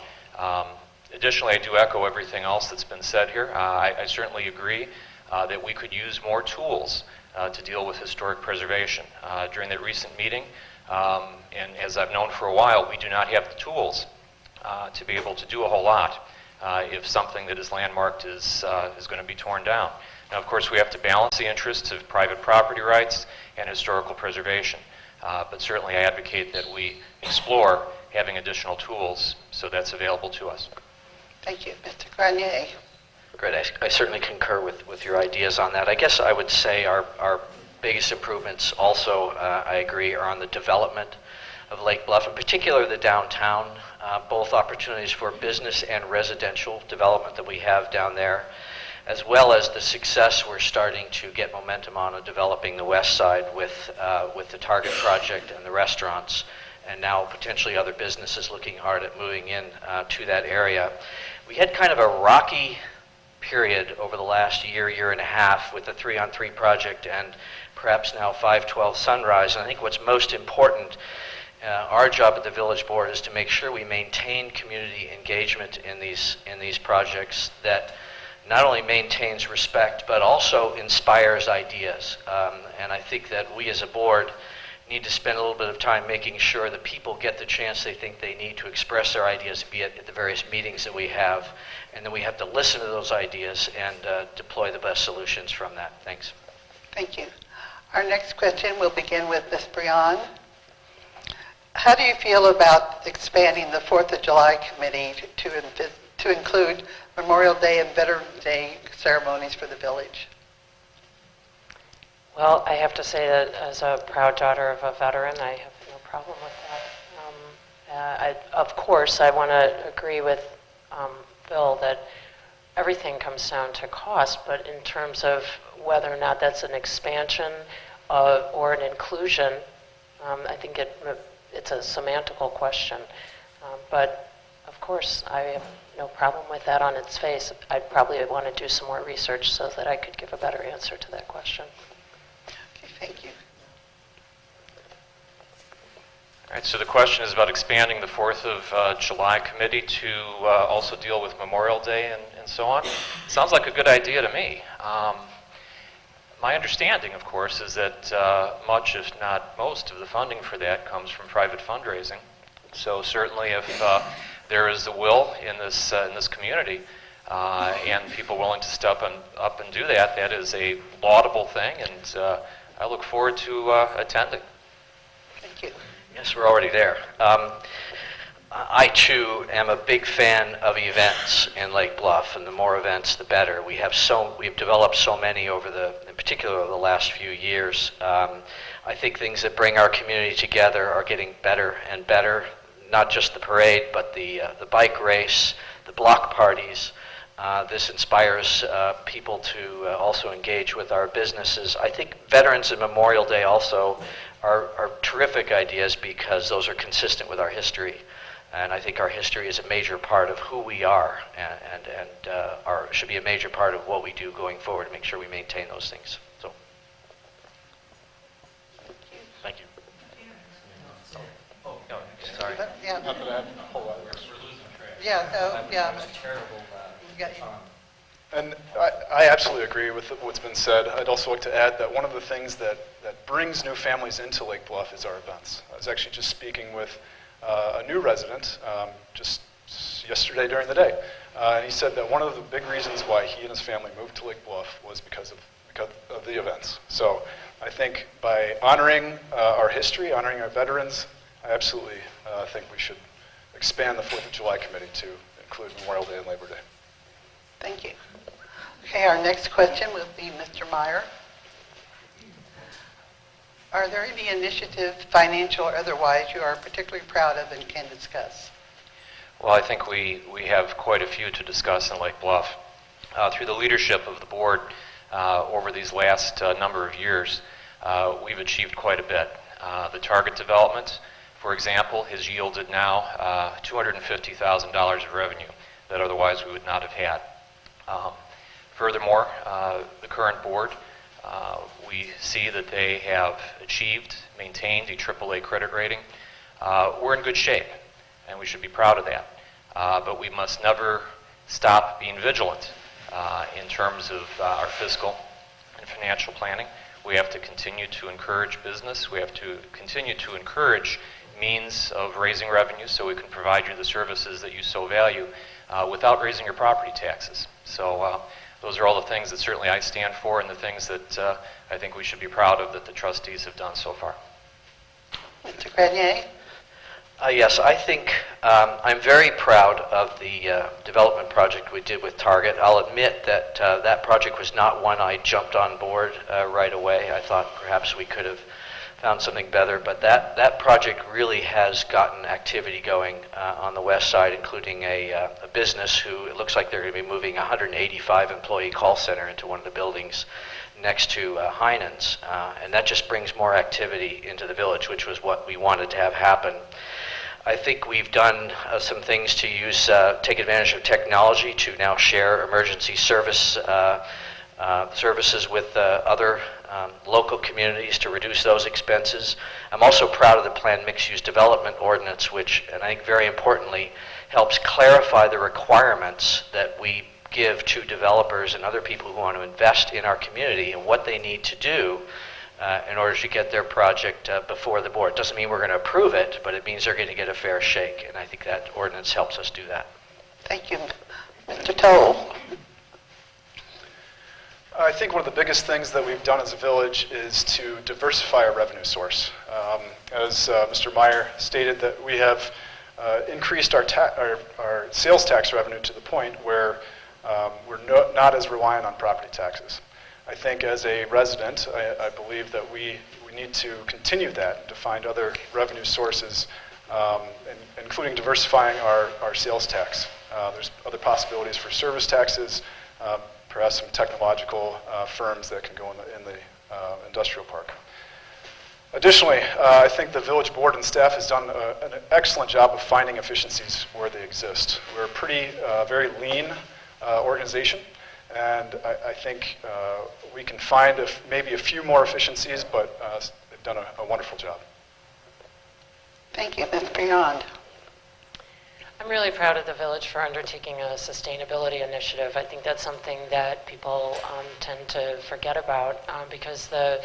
S6: Additionally, I do echo everything else that's been said here. I certainly agree that we could use more tools to deal with historic preservation. During that recent meeting, and as I've known for a while, we do not have the tools to be able to do a whole lot if something that is landmarked is going to be torn down. Now, of course, we have to balance the interests of private property rights and historical preservation. But certainly I advocate that we explore having additional tools so that's available to us.
S2: Thank you. Mr. Grenier?
S7: Great. I certainly concur with your ideas on that. I guess I would say our biggest improvements also, I agree, are on the development of Lake Bluff, in particular the downtown, both opportunities for business and residential development that we have down there, as well as the success we're starting to get momentum on developing the west side with the Target project and the restaurants, and now potentially other businesses looking hard at moving in to that area. We had kind of a rocky period over the last year and a half with the 3-on-3 project and perhaps now 512 Sunrise. And I think what's most important, our job at the Village Board is to make sure we maintain community engagement in these projects that not only maintains respect but also inspires ideas. And I think that we as a board need to spend a little bit of time making sure that people get the chance they think they need to express their ideas, be it at the various meetings that we have, and then we have to listen to those ideas and deploy the best solutions from that. Thanks.
S2: Thank you. Our next question will begin with Ms. Brion. How do you feel about expanding the 4th of July committee to include Memorial Day and Veterans Day ceremonies for the village?
S9: Well, I have to say that as a proud daughter of a veteran, I have no problem with that. Of course, I want to agree with Bill that everything comes down to cost, but in terms of whether or not that's an expansion or an inclusion, I think it's a semantical question. But of course, I have no problem with that on its face. I'd probably want to do some more research so that I could give a better answer to that question.
S2: Okay, thank you.
S6: All right, so the question is about expanding the 4th of July committee to also deal with Memorial Day and so on. Sounds like a good idea to me. My understanding, of course, is that much, if not most, of the funding for that comes from private fundraising. So certainly if there is the will in this community and people willing to step up and do that, that is a laudable thing, and I look forward to attending.
S2: Thank you.
S7: Yes, we're already there. I, too, am a big fan of events in Lake Bluff, and the more events, the better. We've developed so many in particular over the last few years. I think things that bring our community together are getting better and better, not just the parade, but the bike race, the block parties. This inspires people to also engage with our businesses. I think Veterans and Memorial Day also are terrific ideas because those are consistent with our history. And I think our history is a major part of who we are and should be a major part of what we do going forward to make sure we maintain those things. So, thank you. Oh, no, sorry.
S2: Yeah.
S8: Not that I have a whole lot of extra.
S2: Yeah, no, yeah.
S8: And I absolutely agree with what's been said. I'd also like to add that one of the things that brings new families into Lake Bluff is our events. I was actually just speaking with a new resident just yesterday during the day. And he said that one of the big reasons why he and his family moved to Lake Bluff was because of the events. So I think by honoring our history, honoring our veterans, I absolutely think we should expand the 4th of July committee to include Memorial Day and Labor Day.
S2: Thank you. Okay, our next question will be Mr. Meyer. Are there any initiatives, financial or otherwise, you are particularly proud of and can discuss?
S6: Well, I think we have quite a few to discuss in Lake Bluff. Through the leadership of the board over these last number of years, we've achieved quite a bit. The target development, for example, has yielded now $250,000 of revenue that otherwise we would not have had. Furthermore, the current board, we see that they have achieved, maintained a AAA credit rating. We're in good shape, and we should be proud of that. But we must never stop being vigilant in terms of our fiscal and financial planning. We have to continue to encourage business. We have to continue to encourage means of raising revenue so we can provide you the services that you so value without raising your property taxes. So those are all the things that certainly I stand for and the things that I think we should be proud of that the trustees have done so far.
S2: Mr. Grenier?
S7: Yes, I think I'm very proud of the development project we did with Target. I'll admit that that project was not one I jumped on board right away. I thought perhaps we could have found something better, but that project really has gotten activity going on the west side, including a business who it looks like they're going to be moving a 185 employee call center into one of the buildings next to Heinen's, and that just brings more activity into the village, which was what we wanted to have happen. I think we've done some things to take advantage of technology to now share emergency services with other local communities to reduce those expenses. I'm also proud of the planned mixed-use development ordinance, which, and I think very importantly, helps clarify the requirements that we give to developers and other people who want to invest in our community and what they need to do in order to get their project before the board. It doesn't mean we're going to approve it, but it means they're going to get a fair shake, and I think that ordinance helps us do that.
S2: Thank you. Mr. Toll?
S8: I think one of the biggest things that we've done as a village is to diversify our revenue source. As Mr. Meyer stated, that we have increased our sales tax revenue to the point where we're not as reliant on property taxes. I think as a resident, I believe that we need to continue that, to find other revenue sources, including diversifying our sales tax. There's other possibilities for service taxes, perhaps some technological firms that can go in the industrial park. Additionally, I think the village board and staff has done an excellent job of finding efficiencies where they exist. We're a very lean organization, and I think we can find maybe a few more efficiencies, but they've done a wonderful job.
S2: Thank you. Ms. Beyond?
S9: I'm really proud of the village for undertaking a sustainability initiative. I think that's something that people tend to forget about because the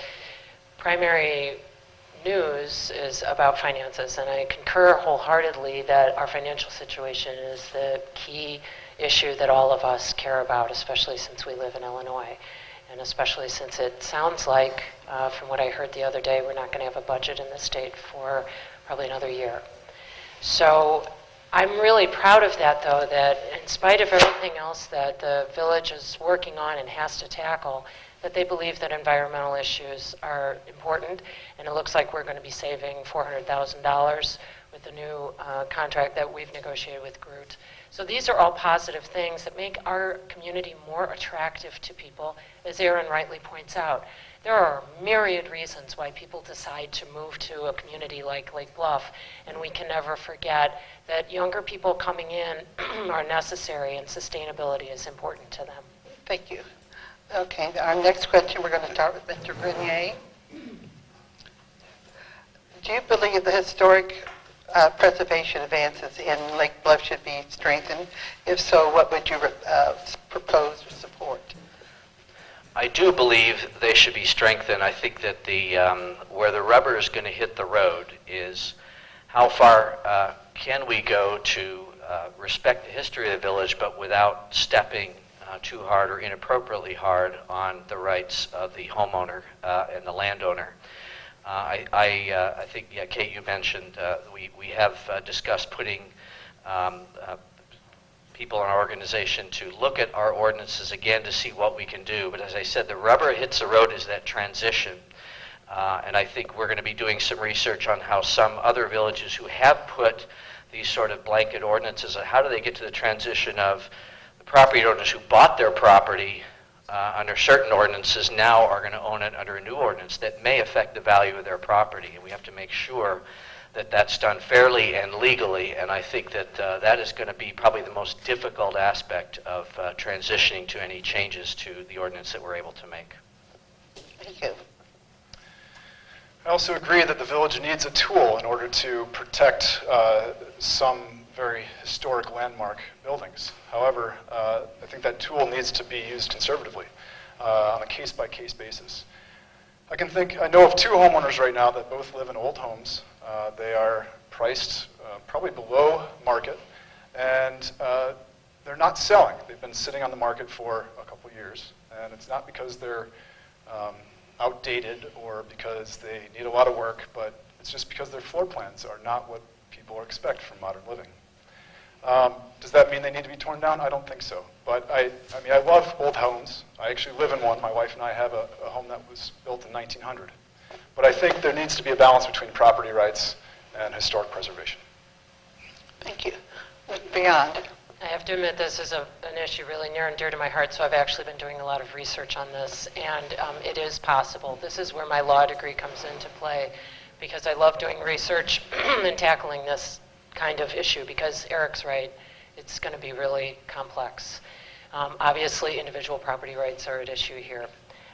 S9: primary news is about finances, and I concur wholeheartedly that our financial situation is the key issue that all of us care about, especially since we live in Illinois, and especially since it sounds like, from what I heard the other day, we're not going to have a budget in the state for probably another year. So I'm really proud of that, though, that in spite of everything else that the village is working on and has to tackle, that they believe that environmental issues are important, and it looks like we're going to be saving $400,000 with the new contract that we've negotiated with Groot. So these are all positive things that make our community more attractive to people, as Aaron rightly points out. There are myriad reasons why people decide to move to a community like Lake Bluff, and we can never forget that younger people coming in are necessary, and sustainability is important to them.
S2: Thank you. Okay, our next question, we're going to start with Mr. Grenier. Do you believe the historic preservation advances in Lake Bluff should be strengthened? If so, what would you propose or support?
S7: I do believe they should be strengthened. I think that where the rubber is going to hit the road is how far can we go to respect the history of the village, but without stepping too hard or inappropriately hard on the rights of the homeowner and the landowner. I think, yeah, Kate, you mentioned we have discussed putting people in our organization to look at our ordinances again to see what we can do. But as I said, the rubber hits the road is that transition. And I think we're going to be doing some research on how some other villages who have put these sort of blanket ordinances, how do they get to the transition of the property owners who bought their property under certain ordinances now are going to own it under a new ordinance that may affect the value of their property. And we have to make sure that that's done fairly and legally, and I think that that is going to be probably the most difficult aspect of transitioning to any changes to the ordinance that we're able to make.
S2: Thank you.
S8: I also agree that the village needs a tool in order to protect some very historic landmark buildings. However, I think that tool needs to be used conservatively on a case-by-case basis. I know of two homeowners right now that both live in old homes. They are priced probably below market, and they're not selling. They've been sitting on the market for a couple years, and it's not because they're outdated or because they need a lot of work, but it's just because their floor plans are not what people expect from modern living. Does that mean they need to be torn down? I don't think so. But I mean, I love old homes. I actually live in one. My wife and I have a home that was built in 1900. But I think there needs to be a balance between property rights and historic preservation.
S2: Thank you. Beyond.
S9: I have to admit this is an issue really near and dear to my heart, so I've actually been doing a lot of research on this, and it is possible. This is where my law degree comes into play, because I love doing research and tackling this kind of issue, because Eric's right, it's going to be really complex. Obviously, individual property rights are at issue here.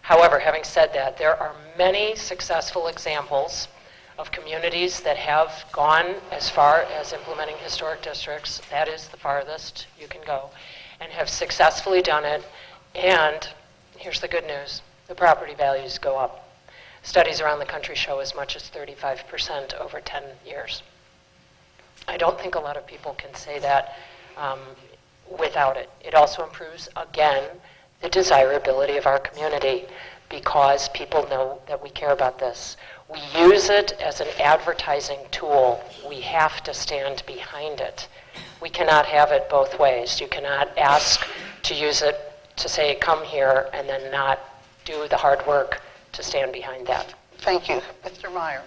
S9: However, having said that, there are many successful examples of communities that have gone as far as implementing historic districts. That is the farthest you can go, and have successfully done it. And here's the good news: the property values go up. Studies around the country show as much as 35% over 10 years. I don't think a lot of people can say that without it. It also improves, again, the desirability of our community, because people know that we care about this. We use it as an advertising tool. We have to stand behind it. We cannot have it both ways. You cannot ask to use it to say, come here, and then not do the hard work to stand behind that.
S2: Thank you. Mr. Meyer.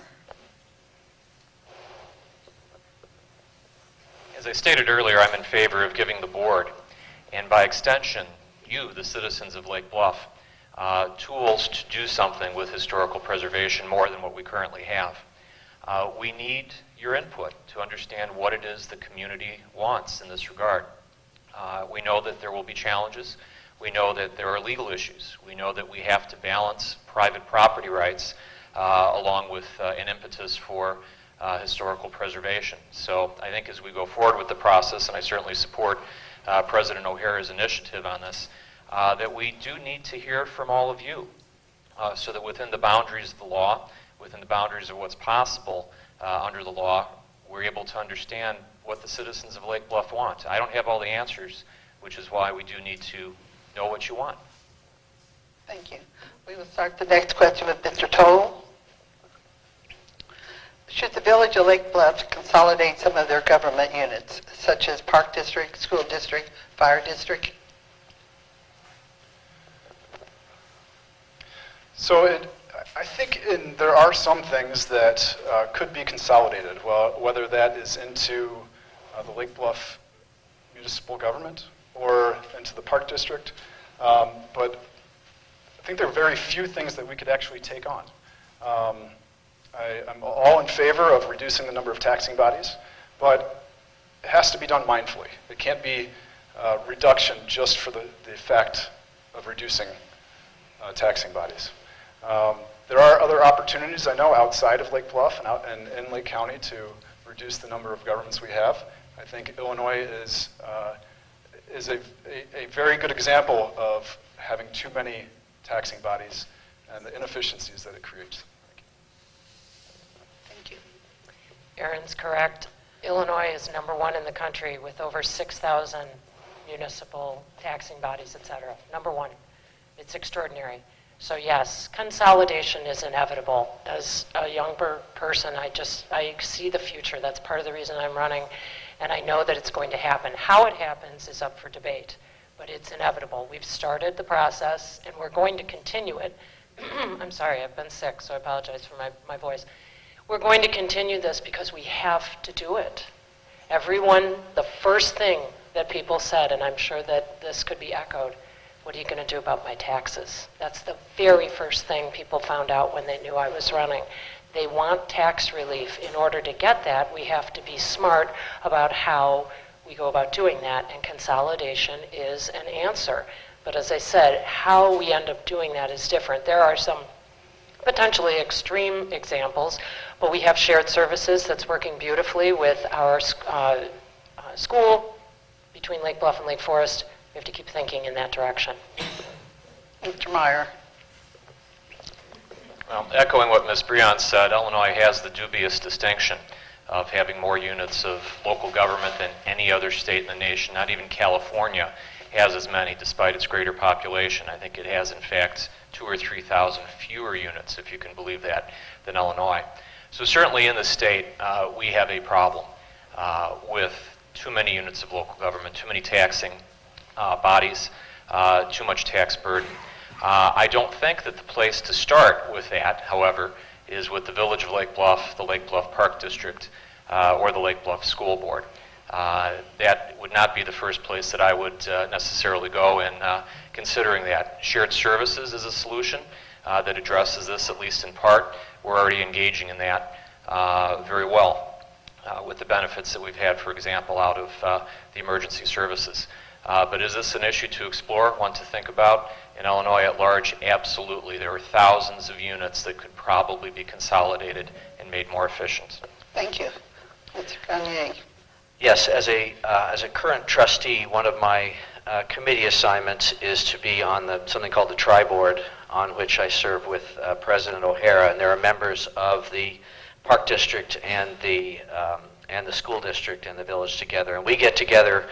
S6: As I stated earlier, I'm in favor of giving the board, and by extension, you, the citizens of Lake Bluff, tools to do something with historical preservation more than what we currently have. We need your input to understand what it is the community wants in this regard. We know that there will be challenges. We know that there are legal issues. We know that we have to balance private property rights along with an impetus for historical preservation. So I think as we go forward with the process, and I certainly support President O'Hara's initiative on this, that we do need to hear from all of you so that within the boundaries of the law, within the boundaries of what's possible under the law, we're able to understand what the citizens of Lake Bluff want. I don't have all the answers, which is why we do need to know what you want.
S2: Thank you. We will start the next question with Mr. Toll. Should the village of Lake Bluff consolidate some of their government units, such as Park District, School District, Fire District?
S8: So I think there are some things that could be consolidated, whether that is into the Lake Bluff municipal government or into the Park District. But I think there are very few things that we could actually take on. I'm all in favor of reducing the number of taxing bodies, but it has to be done mindfully. It can't be reduction just for the effect of reducing taxing bodies. There are other opportunities, I know, outside of Lake Bluff and in Lake County to reduce the number of governments we have. I think Illinois is a very good example of having too many taxing bodies and the inefficiencies that it creates.
S2: Thank you.
S9: Erin's correct. Illinois is number one in the country with over 6,000 municipal taxing bodies, et cetera. Number one. It's extraordinary. So yes, consolidation is inevitable. As a younger person, I see the future. That's part of the reason I'm running, and I know that it's going to happen. How it happens is up for debate, but it's inevitable. We've started the process, and we're going to continue it. I'm sorry, I've been sick, so I apologize for my voice. We're going to continue this because we have to do it. Everyone, the first thing that people said, and I'm sure that this could be echoed, what are you going to do about my taxes? That's the very first thing people found out when they knew I was running. They want tax relief. In order to get that, we have to be smart about how we go about doing that, and consolidation is an answer. But as I said, how we end up doing that is different. There are some potentially extreme examples, but we have shared services that's working beautifully with our school between Lake Bluff and Lake Forest. We have to keep thinking in that direction.
S2: Mr. Meyer.
S6: Well, echoing what Ms. Breon said, Illinois has the dubious distinction of having more units of local government than any other state in the nation. Not even California has as many, despite its greater population. I think it has, in fact, 2,000 or 3,000 fewer units, if you can believe that, than Illinois. So certainly in the state, we have a problem with too many units of local government, too many taxing bodies, too much tax burden. I don't think that the place to start with that, however, is with the Village of Lake Bluff, the Lake Bluff Park District, or the Lake Bluff School Board. That would not be the first place that I would necessarily go in considering that. Shared services is a solution that addresses this, at least in part. We're already engaging in that very well with the benefits that we've had, for example, out of the emergency services. But is this an issue to explore, one to think about? In Illinois at large, absolutely. There are thousands of units that could probably be consolidated and made more efficient.
S2: Thank you. Mr. Gagne.
S7: Yes, as a current trustee, one of my committee assignments is to be on something called the Tri-Board, on which I serve with President O'Hara, and there are members of the Park District and the school district and the village together. And we get together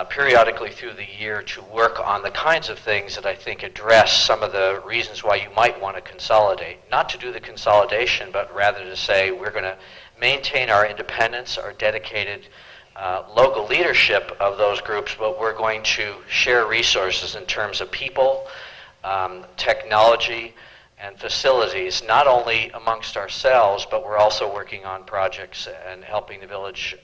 S7: periodically through the year to work on the kinds of things that I think address some of the reasons why you might want to consolidate. Not to do the consolidation, but rather to say we're going to maintain our independence, our dedicated local leadership of those groups, but we're going to share resources in terms of people, technology, and facilities, not only amongst ourselves, but we're also working on projects and helping the village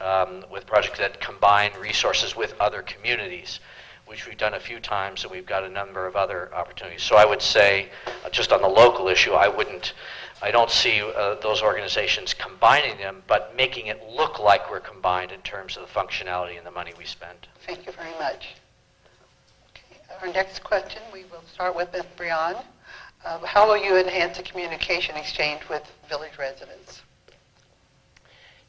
S7: with projects that combine resources with other communities, which we've done a few times, and we've got a number of other opportunities. So I would say, just on the local issue, I don't see those organizations combining them, but making it look like we're combined in terms of the functionality and the money we spend.
S2: Thank you very much. Okay, our next question, we will start with Ms. Brian. How will you enhance the communication exchange with village residents?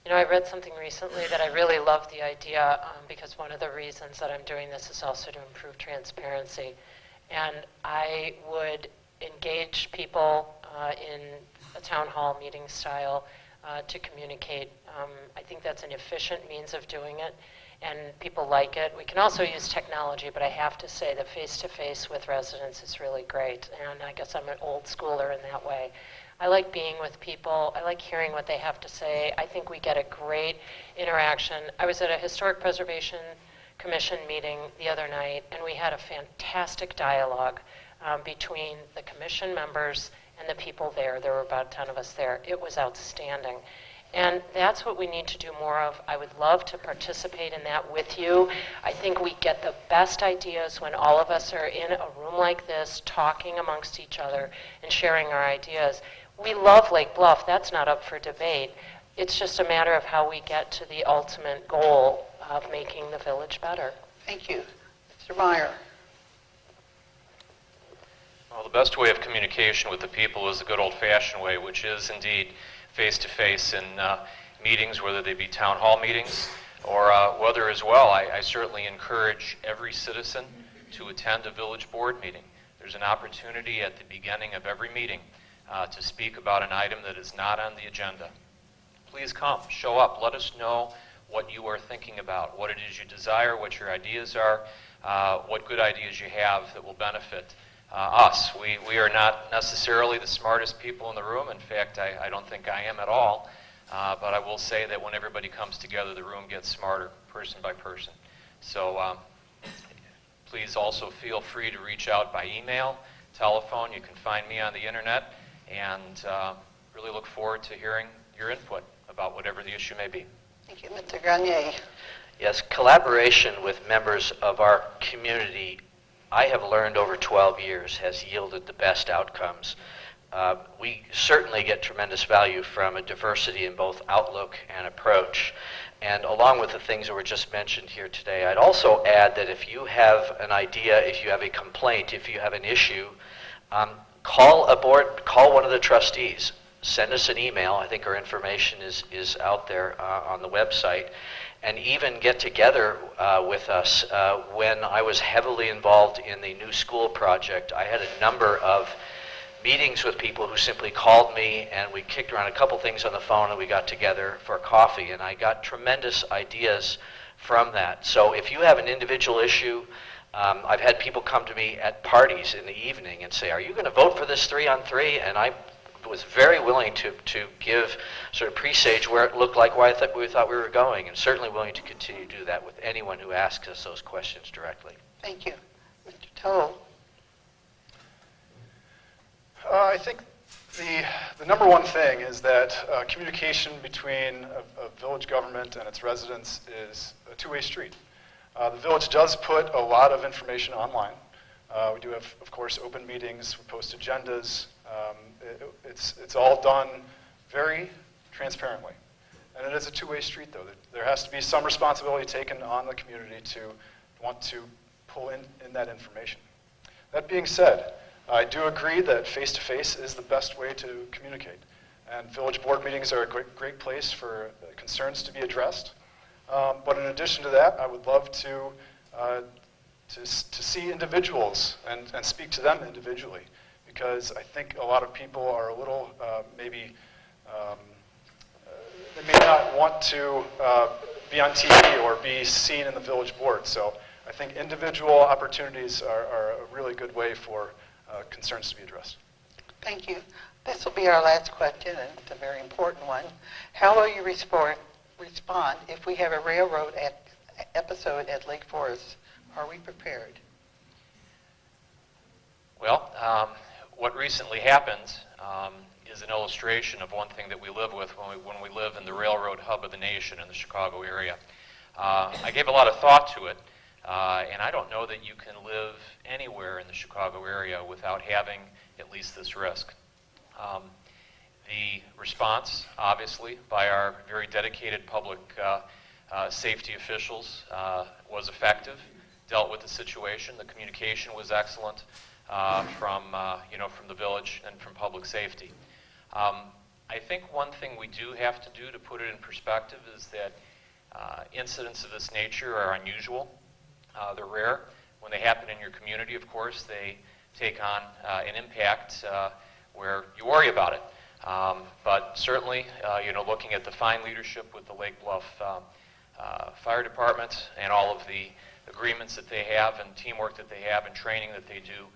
S9: You know, I read something recently that I really love the idea because one of the reasons that I'm doing this is also to improve transparency. And I would engage people in a town hall meeting style to communicate. I think that's an efficient means of doing it, and people like it. We can also use technology, but I have to say that face-to-face with residents is really great, and I guess I'm an old schooler in that way. I like being with people. I like hearing what they have to say. I think we get a great interaction. I was at a Historic Preservation Commission meeting the other night, and we had a fantastic dialogue between the commission members and the people there. There were about 10 of us there. It was outstanding. And that's what we need to do more of. I would love to participate in that with you. I think we get the best ideas when all of us are in a room like this, talking amongst each other and sharing our ideas. We love Lake Bluff. That's not up for debate. It's just a matter of how we get to the ultimate goal of making the village better.
S2: Thank you. Mr. Meyer.
S6: Well, the best way of communication with the people is the good old-fashioned way, which is indeed face-to-face in meetings, whether they be town hall meetings or whether as well. I certainly encourage every citizen to attend a village board meeting. There's an opportunity at the beginning of every meeting to speak about an item that is not on the agenda. Please come, show up, let us know what you are thinking about, what it is you desire, what your ideas are, what good ideas you have that will benefit us. We are not necessarily the smartest people in the room. In fact, I don't think I am at all. But I will say that when everybody comes together, the room gets smarter, person by person. So please also feel free to reach out by email, telephone. You can find me on the internet, and really look forward to hearing your input about whatever the issue may be.
S2: Thank you. Mr. Gagne.
S7: Yes, collaboration with members of our community, I have learned over 12 years, has yielded the best outcomes. We certainly get tremendous value from a diversity in both outlook and approach. And along with the things that were just mentioned here today, I'd also add that if you have an idea, if you have a complaint, if you have an issue, call one of the trustees. Send us an email. I think our information is out there on the website. And even get together with us. When I was heavily involved in the new school project, I had a number of meetings with people who simply called me, and we kicked around a couple things on the phone, and we got together for coffee, and I got tremendous ideas from that. So if you have an individual issue, I've had people come to me at parties in the evening and say, are you going to vote for this 3-on-3? And I was very willing to give sort of presage where it looked like where we thought we were going, and certainly willing to continue to do that with anyone who asks us those questions directly.
S2: Thank you. Mr. Toll.
S8: I think the number one thing is that communication between a village government and its residents is a two-way street. The village does put a lot of information online. We do have, of course, open meetings, we post agendas. It's all done very transparently. And it is a two-way street, though. There has to be some responsibility taken on the community to want to pull in that information. That being said, I do agree that face-to-face is the best way to communicate. And village board meetings are a great place for concerns to be addressed. But in addition to that, I would love to see individuals and speak to them individually, because I think a lot of people are a little they may not want to be on TV or be seen in the village board. So I think individual opportunities are a really good way for concerns to be addressed.
S2: Thank you. This will be our last question, and it's a very important one. How will you respond if we have a railroad episode at Lake Forest? Are we prepared?
S6: Well, what recently happened is an illustration of one thing that we live with when we live in the railroad hub of the nation in the Chicago area. I gave a lot of thought to it, and I don't know that you can live anywhere in the Chicago area without having at least this risk. The response, obviously, by our very dedicated public safety officials was effective, dealt with the situation. The communication was excellent from the village and from public safety. I think one thing we do have to do to put it in perspective is that incidents of this nature are unusual. They're rare. When they happen in your community, of course, they take on an impact where you worry about it. But certainly, looking at the fine leadership with the Lake Bluff Fire Department and all of the agreements that they have and teamwork that they have and training that they do,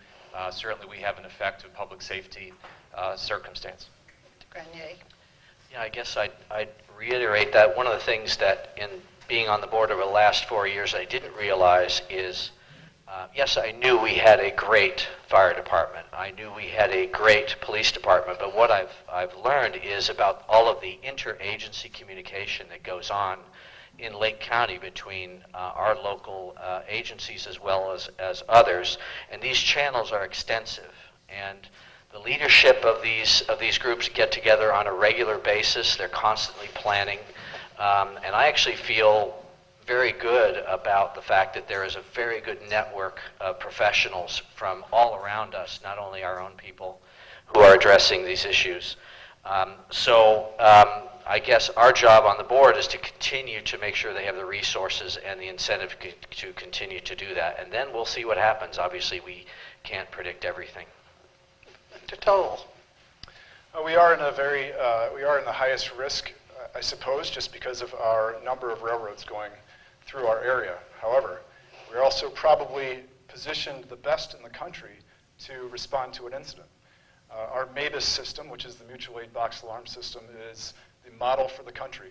S6: certainly we have an effective public safety circumstance.
S2: Mr. Grenier.
S7: Yeah, I guess I'd reiterate that one of the things that in being on the board over the last 4 years I didn't realize is, yes, I knew we had a great fire department. I knew we had a great police department, but what I've learned is about all of the interagency communication that goes on in Lake County between our local agencies as well as others, and these channels are extensive. And the leadership of these groups get together on a regular basis. They're constantly planning, and I actually feel very good about the fact that there is a very good network of professionals from all around us, not only our own people, who are addressing these issues. I guess our job on the board is to continue to make sure they have the resources and the incentive to continue to do that. And then we'll see what happens. Obviously, we can't predict everything.
S2: Mr. Toll.
S8: We are in the highest risk, I suppose, just because of our number of railroads going through our area. However, we're also probably positioned the best in the country to respond to an incident. Our MABUS system, which is the mutual aid box alarm system, is the model for the country.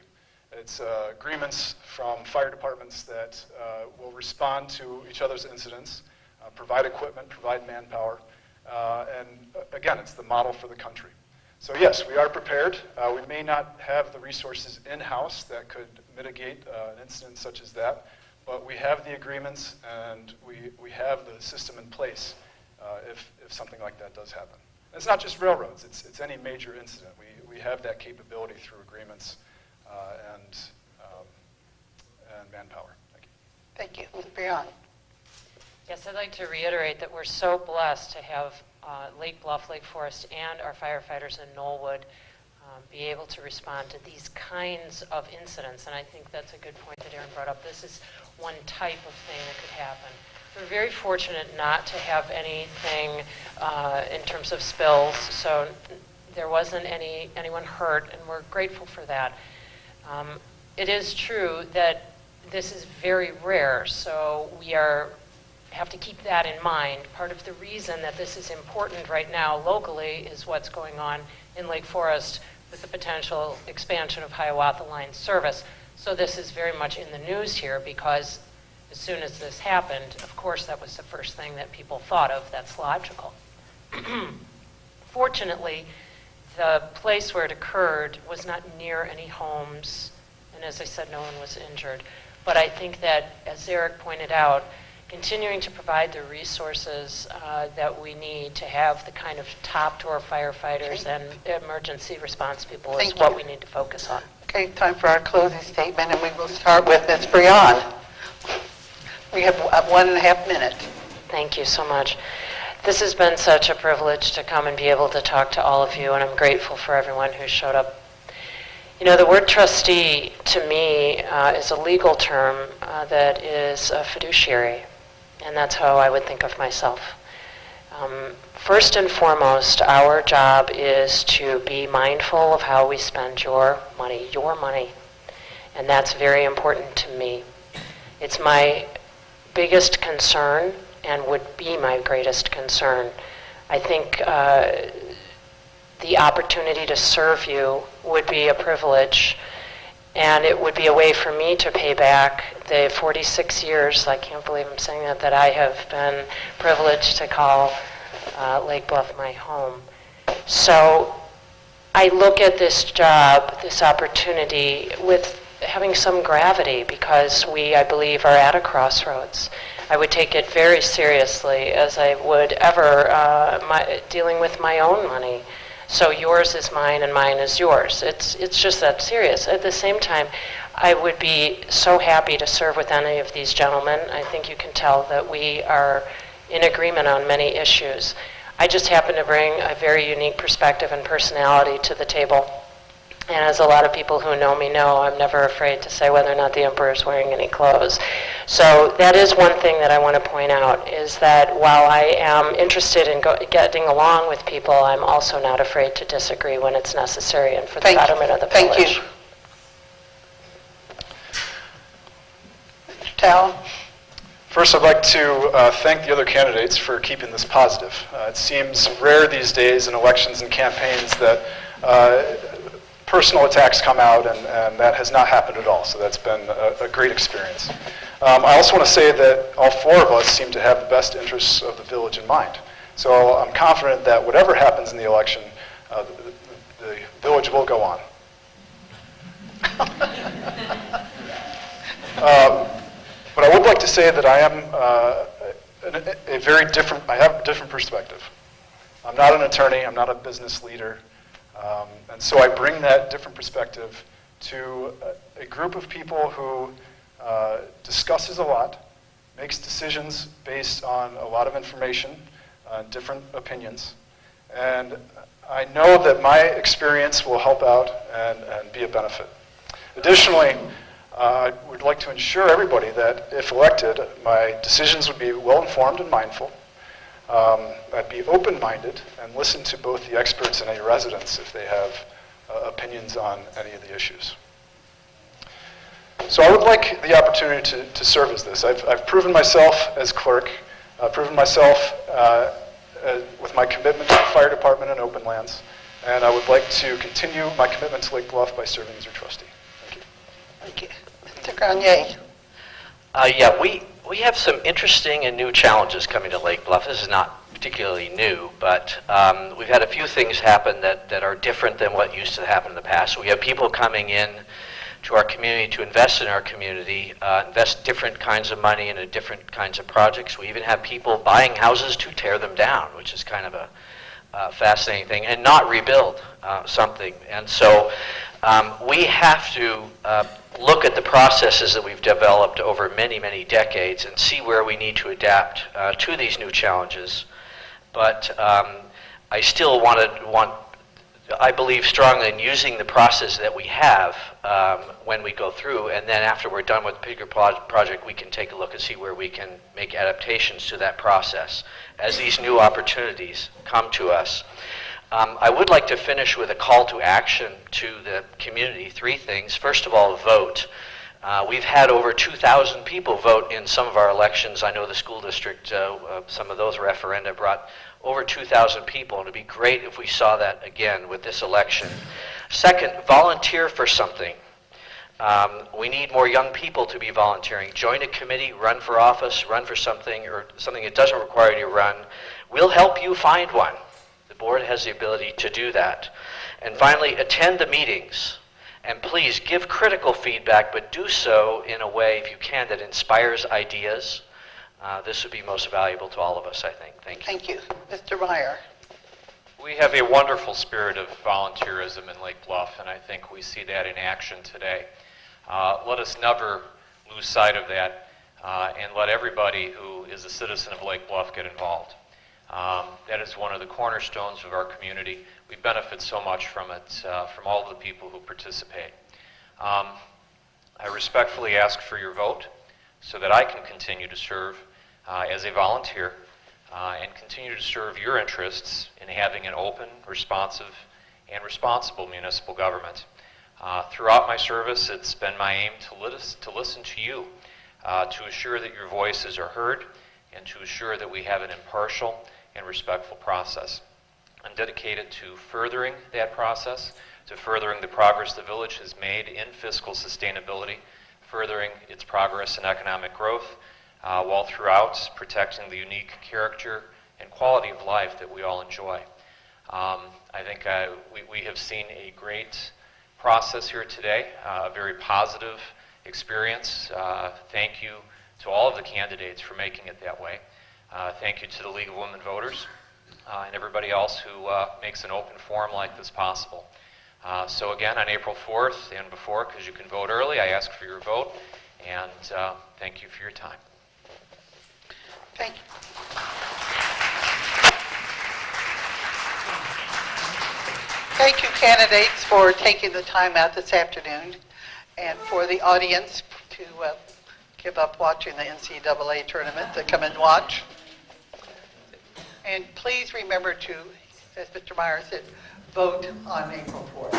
S8: It's agreements from fire departments that will respond to each other's incidents, provide equipment, provide manpower, and again, it's the model for the country. So yes, we are prepared. We may not have the resources in-house that could mitigate an incident such as that, but we have the agreements and we have the system in place if something like that does happen. It's not just railroads, it's any major incident. We have that capability through agreements and manpower. Thank you.
S2: Thank you. Ms. Brion.
S9: Yes, I'd like to reiterate that we're so blessed to have Lake Bluff, Lake Forest, and our firefighters in Knollwood be able to respond to these kinds of incidents. And I think that's a good point that Aaron brought up. This is one type of thing that could happen. We're very fortunate not to have anything in terms of spills, so there wasn't anyone hurt, and we're grateful for that. It is true that this is very rare, so we have to keep that in mind. Part of the reason that this is important right now locally is what's going on in Lake Forest with the potential expansion of Hiawatha Line service. So this is very much in the news here because as soon as this happened, of course, that was the first thing that people thought of. That's logical. Fortunately, the place where it occurred was not near any homes, and as I said, no one was injured. But I think that, as Eric pointed out, continuing to provide the resources that we need to have the kind of top-tier firefighters and emergency response people is what we need to focus on.
S2: Okay, time for our closing statement, and we will start with Ms. Breon. We have 1.5 minutes.
S9: Thank you so much. This has been such a privilege to come and be able to talk to all of you, and I'm grateful for everyone who showed up. You know, the word trustee to me is a legal term that is a fiduciary, and that's how I would think of myself. First and foremost, our job is to be mindful of how we spend your money, and that's very important to me. It's my biggest concern and would be my greatest concern. I think the opportunity to serve you would be a privilege, and it would be a way for me to pay back the 46 years, I can't believe I'm saying that I have been privileged to call Lake Bluff my home. So I look at this job, this opportunity, with having some gravity because we, I believe, are at a crossroads. I would take it very seriously as I would ever dealing with my own money. So yours is mine and mine is yours. It's just that serious. At the same time, I would be so happy to serve with any of these gentlemen. I think you can tell that we are in agreement on many issues. I just happen to bring a very unique perspective and personality to the table. And as a lot of people who know me know, I'm never afraid to say whether or not the emperor is wearing any clothes. So that is one thing that I want to point out, is that while I am interested in getting along with people, I'm also not afraid to disagree when it's necessary and for the betterment of the village.
S2: Thank you. Mr. Towle?
S8: First, I'd like to thank the other candidates for keeping this positive. It seems rare these days in elections and campaigns that personal attacks come out, and that has not happened at all, so that's been a great experience. I also want to say that all four of us seem to have the best interests of the village in mind. So I'm confident that whatever happens in the election, the village will go on. But I would like to say that I am I have a different perspective. I'm not an attorney, I'm not a business leader, and so I bring that different perspective to a group of people who discusses a lot, makes decisions based on a lot of information, different opinions, and I know that my experience will help out and be a benefit. Additionally, I would like to ensure everybody that if elected, my decisions would be well-informed and mindful. I'd be open-minded and listen to both the experts and any residents if they have opinions on any of the issues. So I would like the opportunity to serve as this. I've proven myself as clerk. I've proven myself with my commitment to the fire department and open lands, and I would like to continue my commitment to Lake Bluff by serving as your trustee. Thank you.
S2: Thank you. Mr. Grenier?
S7: Yeah, we have some interesting and new challenges coming to Lake Bluff. This is not particularly new, but we've had a few things happen that are different than what used to happen in the past. We have people coming in to our community to invest in our community, invest different kinds of money into different kinds of projects. We even have people buying houses to tear them down, which is kind of a fascinating thing, and not rebuild something. And so we have to look at the processes that we've developed over many, many decades and see where we need to adapt to these new challenges. But I still want I believe strongly in using the process that we have when we go through, and then after we're done with the particular project, we can take a look and see where we can make adaptations to that process as these new opportunities come to us. I would like to finish with a call to action to the community. 3 things. First of all, vote. We've had over 2,000 people vote in some of our elections. I know the school district, some of those referenda brought over 2,000 people, and it'd be great if we saw that again with this election. Second, volunteer for something. We need more young people to be volunteering. Join a committee, run for office, run for something, or something that doesn't require you to run. We'll help you find one. The board has the ability to do that. And finally, attend the meetings. And please give critical feedback, but do so in a way, if you can, that inspires ideas. This would be most valuable to all of us, I think. Thank you.
S2: Thank you. Mr. Meyer.
S6: We have a wonderful spirit of volunteerism in Lake Bluff, and I think we see that in action today. Let us never lose sight of that, and let everybody who is a citizen of Lake Bluff get involved. That is one of the cornerstones of our community. We benefit so much from it, from all of the people who participate. I respectfully ask for your vote so that I can continue to serve as a volunteer and continue to serve your interests in having an open, responsive, and responsible municipal government. Throughout my service, it's been my aim to listen to you, to assure that your voices are heard, and to assure that we have an impartial and respectful process. I'm dedicated to furthering that process, to furthering the progress the village has made in fiscal sustainability, furthering its progress in economic growth, while throughout protecting the unique character and quality of life that we all enjoy. I think we have seen a great process here today, a very positive experience. Thank you to all of the candidates for making it that way. Thank you to the League of Women Voters and everybody else who makes an open forum like this possible. So again, on April 4th and before, because you can vote early, I ask for your vote, and thank you for your time.
S2: Thank you. Thank you, candidates, for taking the time out this afternoon, and for the audience to give up watching the NCAA tournament to come and watch. And please remember to, as Mr. Meyer said, vote on April 4th.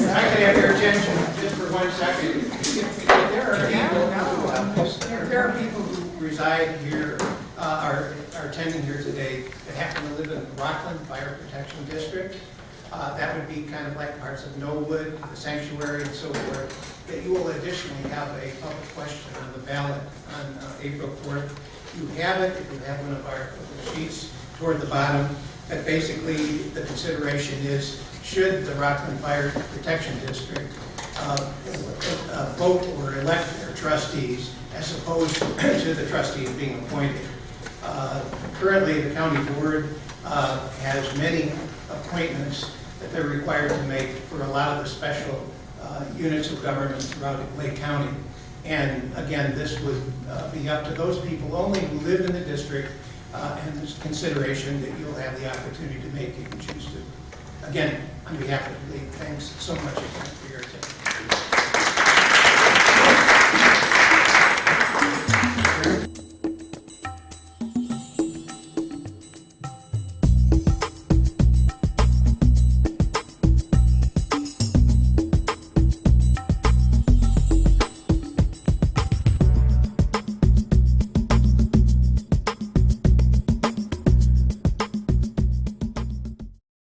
S10: I could have your attention just for 1 second. There are people who reside here, are attending here today, that happen to live in the Rockland Fire Protection District. That would be kind of like parts of Knollwood, the sanctuary, and so forth. That you will additionally have a public question on the ballot on April 4th. You have it, if you have one of our sheets toward the bottom, that basically the consideration is, should the Rockland Fire Protection District vote or elect their trustees as opposed to the trustees being appointed. Currently, the county board has many appointments that they're required to make for a lot of the special units of government throughout Lake County. And again, this would be up to those people only who live in the district, and this consideration that you'll have the opportunity to make if you choose to. Again, on behalf of the league, thanks so much again for your attention.